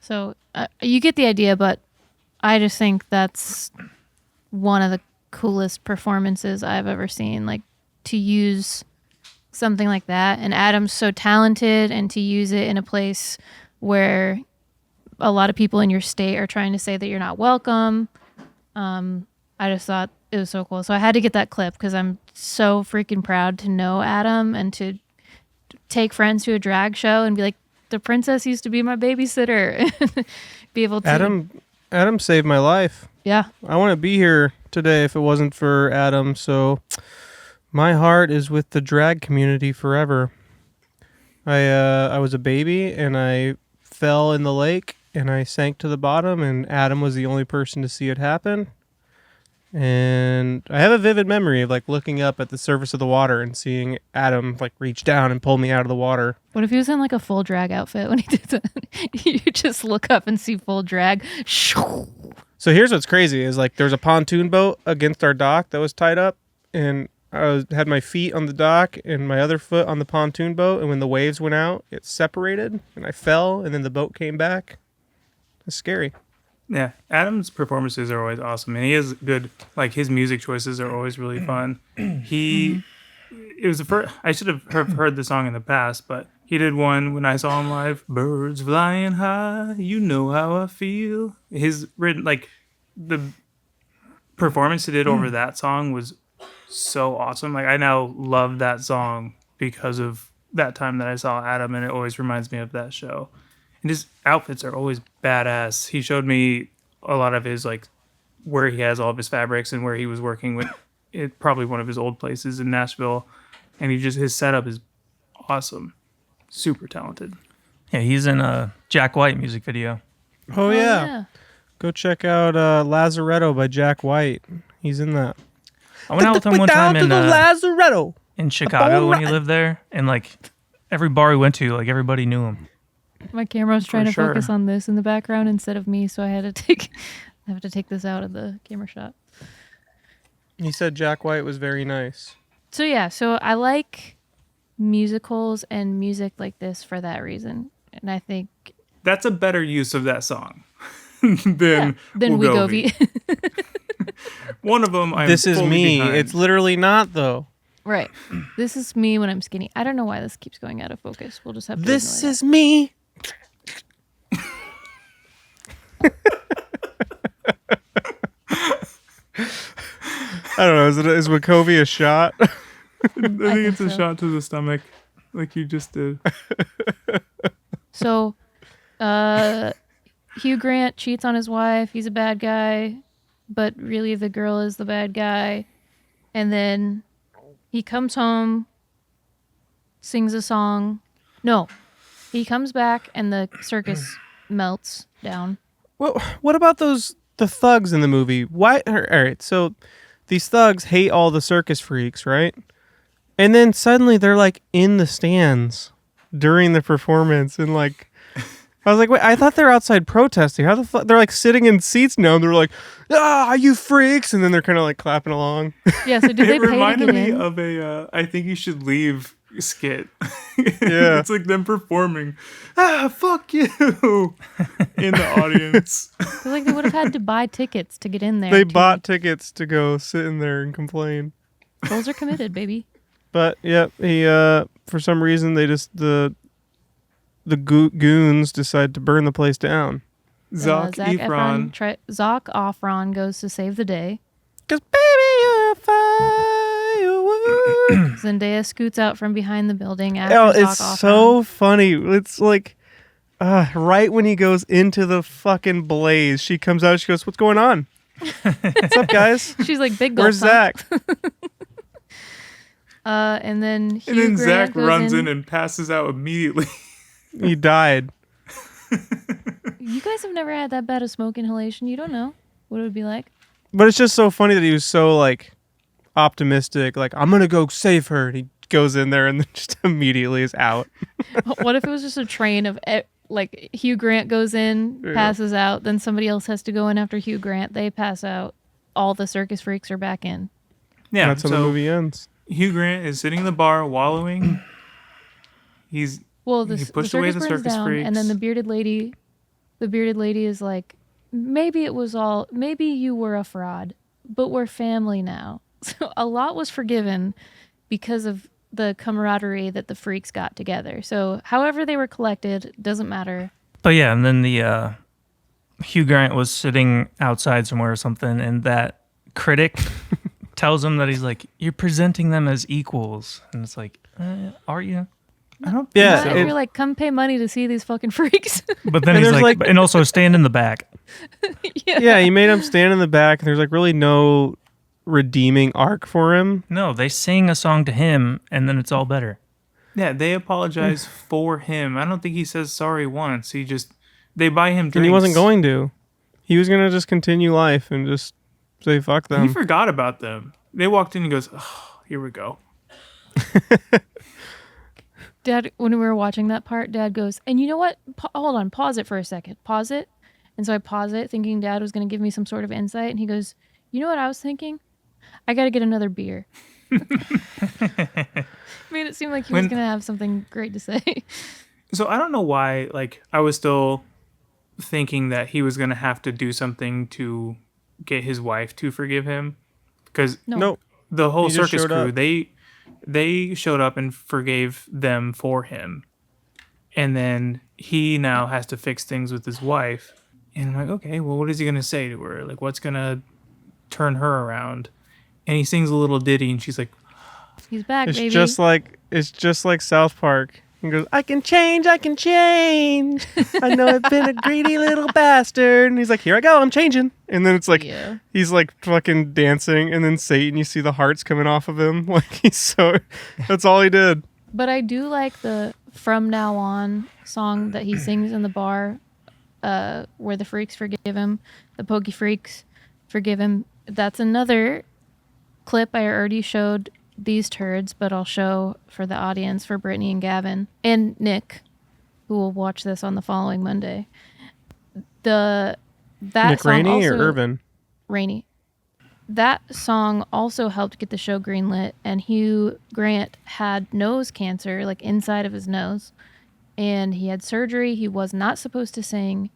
So you get the idea, but I just think that's one of the coolest performances I've ever seen. Like, to use something like that, and Adam's so talented, and to use it in a place where a lot of people in your state are trying to say that you're not welcome. I just thought it was so cool. So I had to get that clip because I'm so freaking proud to know Adam and to take friends to a drag show and be like, the princess used to be my babysitter. Be able to. Adam saved my life. Yeah. I wouldn't be here today if it wasn't for Adam. So my heart is with the drag community forever. I was a baby and I fell in the lake and I sank to the bottom, and Adam was the only person to see it happen. And I have a vivid memory of like looking up at the surface of the water and seeing Adam like reach down and pull me out of the water. What if he was in like a full drag outfit when he did that? You just look up and see full drag. So here's what's crazy is like there's a pontoon boat against our dock that was tied up, and had my feet on the dock and my other foot on the pontoon boat, and when the waves went out, it separated and I fell, and then the boat came back. It's scary. Yeah, Adam's performances are always awesome, and he has good, like, his music choices are always really fun. It was the first, I should have heard the song in the past, but he did one when I saw him live, Birds Flying High, You Know How I Feel. His written, like, the performance he did over that song was so awesome. Like, I now love that song because of that time that I saw Adam, and it always reminds me of that show. And his outfits are always badass. He showed me a lot of his, like, where he has all of his fabrics and where he was working with it, probably one of his old places in Nashville. And his setup is awesome. Super talented. Yeah, he's in a Jack White music video. Oh yeah. Go check out Lazaretto by Jack White. He's in that. I went out with him one time in Lazaretto in Chicago when he lived there. And, like, every bar he went to, like, everybody knew him. My camera was trying to sure. focus on this in the background instead of me, so I had to take this out of the camera shot. He said Jack White was very nice. So yeah, so I like musicals and music like this for that reason, and I think that's a better use of that song than Wegovy. One of them, I'm This is fully me. behind. It's literally not though. Right. This is me when I'm skinny. I don't know why this keeps going out of focus. We'll just have to. This ignore is me. I don't know. Is Wachovia a shot? I think it's a shot to the stomach, like you just did. So, Hugh Grant cheats on his wife. He's a bad guy, but really the girl is the bad guy. And then he comes home, sings a song. No, he comes back and the circus melts down. Well, what about the thugs in the movie? Why? All right, so these thugs hate all the circus freaks, right? And then suddenly they're like in the stands during the performance, and like I was like, wait, I thought they were outside protesting. How the fuck? They're like sitting in seats now. And they're like, ah, you freaks, and then they're kind of like clapping along. Yeah. So did they It pay to reminded get me in? of a I think you should leave skit. Yeah. It's like them performing, fuck you, in the audience. Feel like they would have had to buy tickets to get in there. They too. bought tickets to go sit in there and complain. Souls are committed, baby. But yeah, he for some reason they just the goons decide to burn the place down. Zac Efron. Zac Efron goes to save the day. 'Cause baby, you're a firework. Zendaya scoots out from behind the building after Oh, Zac it's Efron. so funny. It's like right when he goes into the fucking blaze, she comes out. She goes, "What's going on? What's up, guys?" She's like, big gulp. Where's Zach? And then Hugh And then Grant Zach goes runs in and passes out immediately. He died. You guys have never had that bad of smoke inhalation. You don't know what it would be like. But it's just so funny that he was so like optimistic. Like, I'm gonna go save her. And he goes in there and then just immediately is out. What if it was just a train of like Hugh Grant goes in, passes out, then somebody else has to go in after Hugh Grant. They pass out. All the circus freaks are back in. Yeah, That's how the movie ends. Hugh Grant is sitting in the bar wallowing. He pushed away the circus down, freaks. and then the bearded lady is like, maybe you were a fraud, but we're family now. So a lot was forgiven because of the camaraderie that the freaks got together. So however they were collected, doesn't matter. But yeah, and then the Hugh Grant was sitting outside somewhere or something, and that critic tells him that he's like, you're presenting them as equals. And it's like, are you? I don't Yeah, If you're like, come pay money to see these fucking freaks. But then And he's there's like, like- and also stand in the back. Yeah, he made him stand in the back, and there's like really no redeeming arc for him. No, they sing a song to him, and then it's all better. Yeah, they apologize for him. I don't think he says sorry once. They buy him drinks. And he wasn't going to. He was gonna just continue life and just say fuck them. He forgot about them. They walked in and goes, oh, here we go. Dad, when we were watching that part, Dad goes, and you know what? Hold on, pause it for a second. Pause it. And so I pause it, thinking Dad was going to give me some sort of insight. And he goes, you know what I was thinking? I got to get another beer. Made it seem like he was going to have something great to say. So I don't know why, like, I was still thinking that he was going to have to do something to get his wife to forgive him. Because No. the whole He just circus showed crew, up. they showed up and forgave them for him. And then he now has to fix things with his wife. And I'm like, okay, well, what is he going to say to her? Like, what's going to turn her around? And he sings a little ditty, and she's like, He's back, It's baby. just like South Park. He goes, I can change. I know I've been a greedy little bastard. And he's like, here I go, I'm changing. And then it's like, he's like fucking dancing. And then Satan, you see the hearts coming off of him. Like that's all he did. But I do like the From Now On song that he sings in the bar, where the freaks forgive him, the pokey freaks forgive him. That's another clip I already showed these turds, but I'll show for the audience, for Brittany and Gavin and Nick, who will watch this on the following Monday. That Nick song Rainey also, or Irvin? Rainey. That song also helped get the show greenlit, and Hugh Grant had nose cancer, like inside of his nose, and he had surgery. He was not supposed to sing,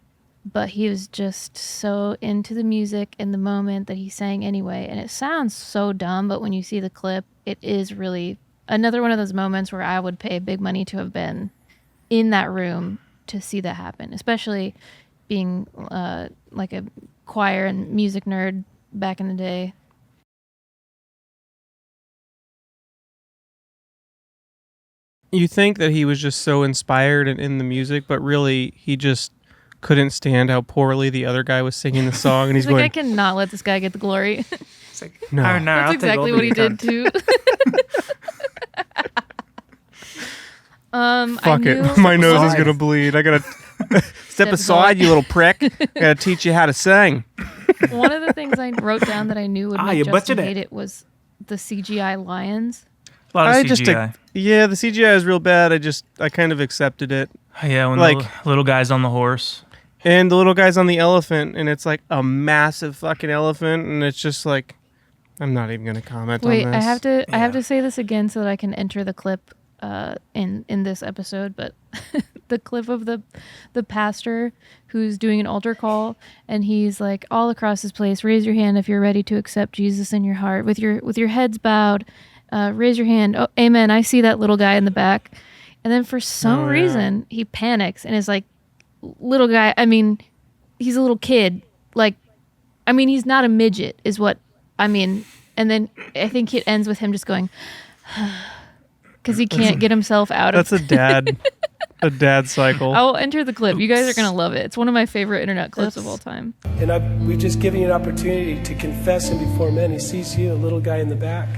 but he was just so into the music in the moment that he sang anyway. And it sounds so dumb, but when you see the clip, it is really another one of those moments where I would pay big money to have been in that room to see that happen, especially being like a choir and music nerd back in the day. You think that he was just so inspired and in the music, but really he just couldn't stand how poorly the other guy was singing the song, and he's like, going, I cannot let this guy get the glory. It's like, No. "Oh, no, That's I'll exactly take what he did too. I fuck knew it, my nose is aside. gonna bleed. I gotta step aside, aside. you little prick. I gotta teach you how to sing. One of the things I wrote down that I knew would you make Justin butchered it. hate it was the CGI lions. A lot of I CGI. just yeah, the CGI is real bad. I kind of accepted it. Yeah, when like- the little guy's on the horse. And the little guy's on the elephant, and it's like a massive fucking elephant, and it's just like, I'm not even gonna comment Wait, on this. I have to say this again so that I can enter the clip in this episode. But the clip of the pastor who's doing an altar call, and he's like all across his place, raise your hand if you're ready to accept Jesus in your heart, with your heads bowed. Raise your hand. Oh, amen. I see that little guy in the back. And then for some reason, he panics and is like, little guy, I mean, he's a little kid. Like, I mean, he's not a midget is what I mean. And then I think it ends with him just going, because he can't get himself out of. That's a dad cycle. I'll enter the clip. You guys are going to love it. It's one of my favorite internet clips of all time. And we've just given you an opportunity to confess him before men. He sees you, a little guy in the back.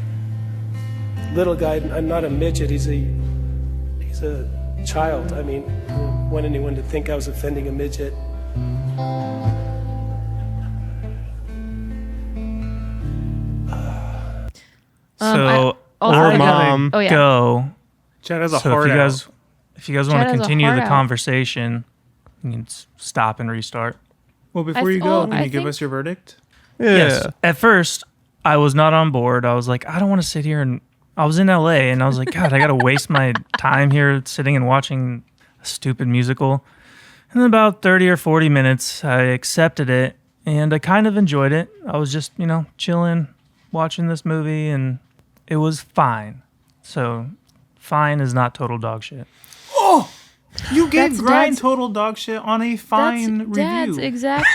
Little guy, I'm not a midget. He's a child. I mean, I don't want anyone to think I was offending a midget. So our mom Oh, yeah. go. Chad has a So heart if you guys want Chad to has a continue heart the out. conversation, you can stop and restart. Well, before you go, can I you give think- us your verdict? Yeah. Yes. At first, I was not on board. I was like, I don't want to sit here and I was in LA and I was like, God, I got to waste my time here sitting and watching a stupid musical. And then about 30 or 40 minutes, I accepted it and I kind of enjoyed it. I was just, chilling, watching this movie, and it was fine. So, fine is not total dog shit. Oh, you gave That's Grind Dad's- total dog shit on a fine That's review. Dad's exact.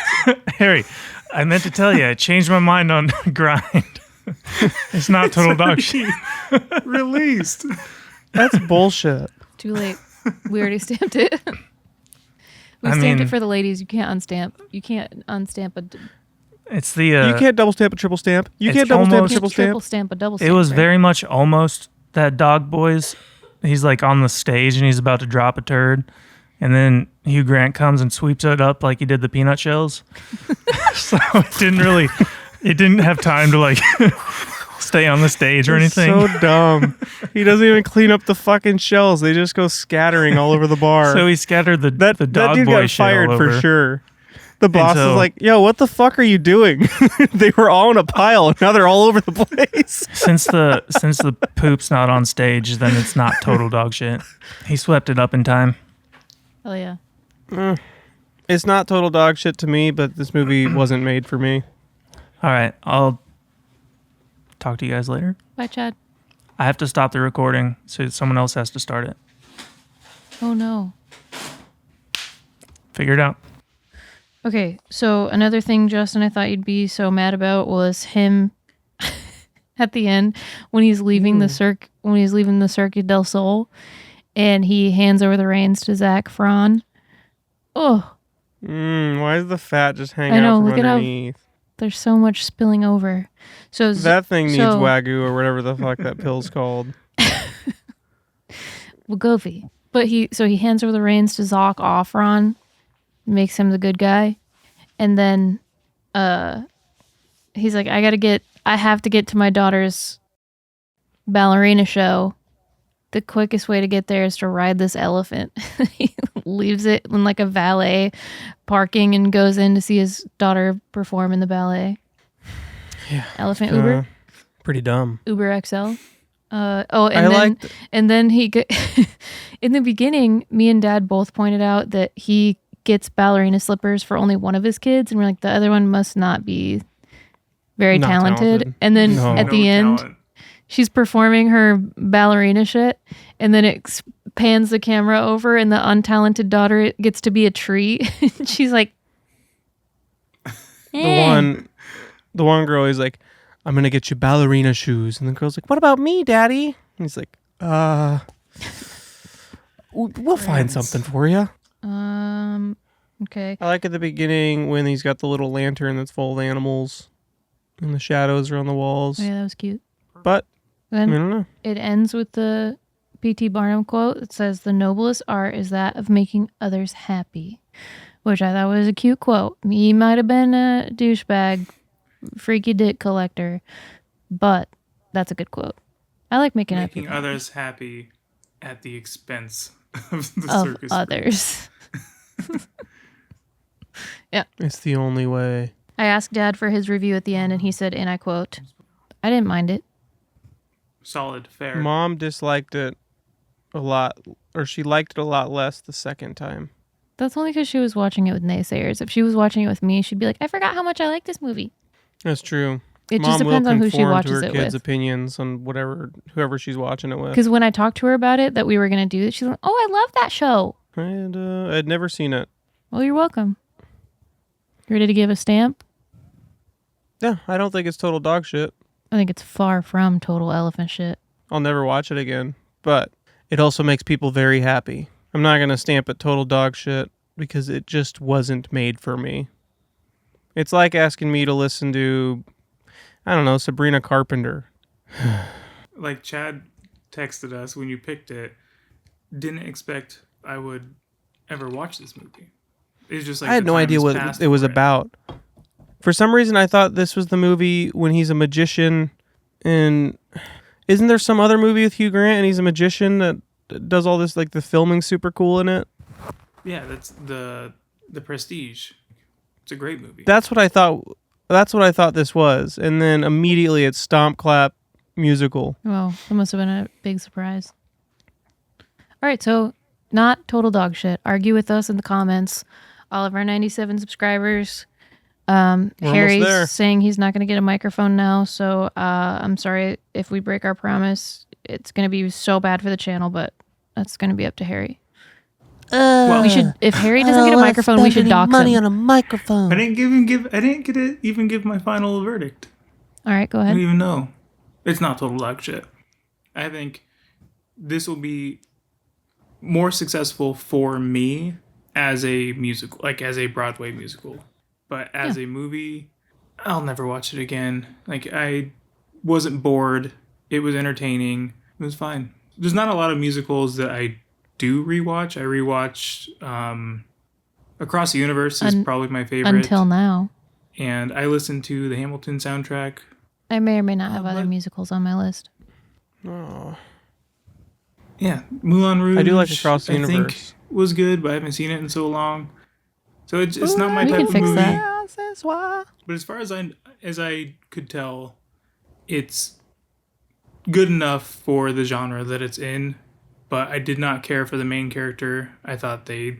Harry, I meant to tell you, I changed my mind on Grind. It's not total dog shit. Released. That's bullshit. Too late. We already stamped it. We stamped it for the ladies. You can't unstamp. You can't unstamp a. It's the. You can't double stamp a triple stamp. You it's can't double stamp a almost- triple Triple stamp. stamp a double stamp. It was right? very much almost that Dog Boys. He's like on the stage and he's about to drop a turd. And then Hugh Grant comes and sweeps it up like he did the peanut shells. So it didn't have time to like stay on the stage or It's anything. so dumb. He doesn't even clean up the fucking shells. They just go scattering all over the bar. So he scattered the that Dog dude Boy got shit fired all for over. sure. The boss so- is like, yo, what the fuck are you doing? They were all in a pile. Now they're all over the place. Since the poop's not on stage, then it's not total dog shit. He swept it up in time. Oh yeah. It's not total dog shit to me, but this movie wasn't made for me. All right, I'll talk to you guys later. Bye, Chad. I have to stop the recording, so someone else has to start it. Oh no. Figure it out. Okay, so another thing, Justin, I thought you'd be so mad about was him at the end when he's leaving the Cirque del Sol, and he hands over the reins to Zac Efron. Oh, Why is the fat just hanging I know. out from Look at how underneath? there's so much spilling over. So That thing needs so- Wagyu or whatever the fuck that pill's called. Wegovy. But he hands over the reins to Zac Efron, makes him the good guy, and then he's like, I have to get to my daughter's ballerina show. The quickest way to get there is to ride this elephant. He leaves it in like a valet parking and goes in to see his daughter perform in the ballet. Yeah. Elephant Uber. Pretty dumb. Uber XL. And then he in the beginning, me and Dad both pointed out that he gets ballerina slippers for only one of his kids, and we're like, the other one must not be very Not talented. And then at the end, she's performing her ballerina shit, and then it pans the camera over, and the untalented daughter gets to be a tree. She's like, the one girl is like, I'm gonna get you ballerina shoes, and the girl's like, what about me, daddy? And he's like, we'll find something for you. Okay. I like at the beginning when he's got the little lantern that's full of animals and the shadows are on the walls. Oh, yeah, that was cute. But Then I don't know. It ends with the P.T. Barnum quote. It says, the noblest art is that of making others happy, which I thought was a cute quote. He might have been a douchebag, freaky dick collector, but that's a good quote. I like making others happy at the expense of the of circus others. Yeah. It's the only way. I asked Dad for his review at the end, and he said, and I quote, I didn't mind it. Solid, fair. Mom disliked it a lot, or she liked it a lot less the second time. That's only because she was watching it with naysayers. If she was watching it with me, she'd be like, I forgot how much I like this movie. That's true. It Mom just depends will on who she conform watches to her it kids' with. opinions on whoever she's watching it with. Because when I talked to her about it, that we were going to do it, she's like, oh, I love that show. And I'd never seen it. Well, you're welcome. You ready to give a stamp? Yeah, I don't think it's total dog shit. I think it's far from total elephant shit. I'll never watch it again. But it also makes people very happy. I'm not going to stamp it total dog shit because it just wasn't made for me. It's like asking me to listen to, I don't know, Sabrina Carpenter. Like Chad texted us when you picked it, didn't expect I would ever watch this movie. It's just like I had no idea what it was about. For some reason, I thought this was the movie when he's a magician. And isn't there some other movie with Hugh Grant and he's a magician that does all this, like the filming super cool in it? Yeah, that's the Prestige. It's a great movie. That's what I thought. That's what I thought this was. And then immediately it's Stomp Clap musical. Well, that must have been a big surprise. All right, so not total dog shit. Argue with us in the comments. All of our 97 subscribers. Harry's saying he's not going to get a microphone now, so I'm sorry if we break our promise. It's going to be so bad for the channel, but that's going to be up to Harry. Well, we should. If Harry doesn't get a microphone, we should dox him. on a microphone. I didn't even give my final verdict. All right, go I ahead. don't even know. It's not total dog shit. I think this will be more successful for me as a musical, like as a Broadway musical. But as a movie, I'll never watch it again. Like, I wasn't bored. It was entertaining. It was fine. There's not a lot of musicals that I do rewatch. I rewatch Across the Universe is probably my favorite. Until now. And I listened to the Hamilton soundtrack. I may or may not have other musicals on my list. Oh. Yeah, Moulin Rouge. I do like Across the I Universe. think was good, but I haven't seen it in so long. So it's not my We type can of fix movie. that. But as far as I could tell, it's good enough for the genre that it's in. But I did not care for the main character. I thought they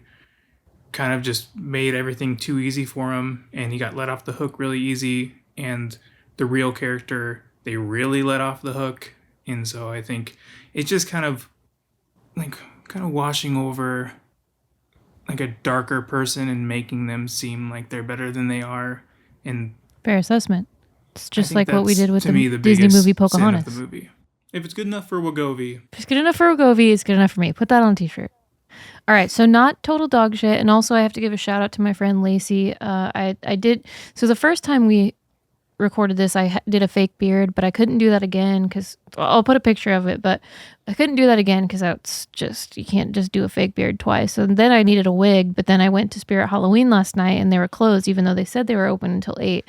kind of just made everything too easy for him, and he got let off the hook really easy. And the real character, they really let off the hook. And so I think it's just kind of washing over like a darker person and making them seem like they're better than they are. And Fair assessment. It's just I think like what we that's, did with to the me, Disney biggest movie sin of Pocahontas. the movie. If it's good enough for Wagovi, If it's good enough for Ogovi, it's good enough for me. Put that on a t-shirt. All right, so not total dog shit. And also I have to give a shout out to my friend Lacey. I did, so the first time we recorded this, I did a fake beard, but I couldn't do that again because, I'll put a picture of it, but I couldn't do that again because that's just, you can't just do a fake beard twice. So then I needed a wig, but then I went to Spirit Halloween last night and they were closed, even though they said they were open until 8.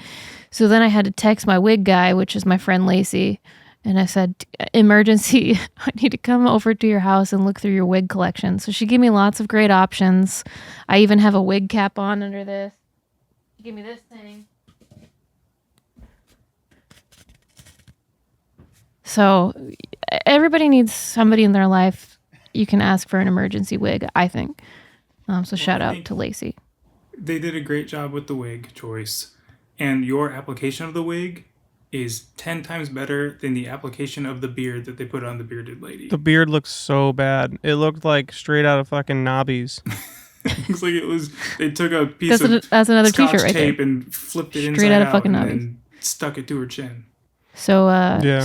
So then I had to text my wig guy, which is my friend Lacey. And I said, emergency, I need to come over to your house and look through your wig collection. So she gave me lots of great options. I even have a wig cap on under this. She gave me this thing. So everybody needs somebody in their life you can ask for an emergency wig, I think. So shout out to Lacey. They did a great job with the wig choice, and your application of the wig is 10 times better than the application of the beard that they put on the bearded lady. The beard looks so bad. It looked like straight out of fucking Nobbies. Looks like it was. They took a piece That's another Scotch T-shirt right tape there. and flipped it Straight out of inside fucking out Nobbies. and stuck it to her chin. So,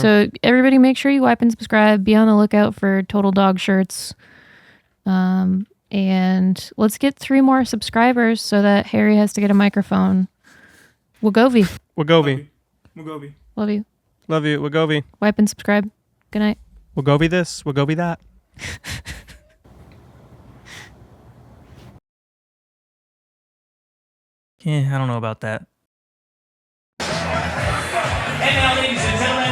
so everybody make sure you wipe and subscribe. Be on the lookout for Total Dog shirts. And let's get 3 more subscribers so that Harry has to get a microphone. Wagovi. Wagovi. Wagovi. Love you. Love you. Wagovi. Wipe and subscribe. Good night. Wagovi this. Wagovi that. Yeah, I don't know about that. And now, ladies and gentlemen,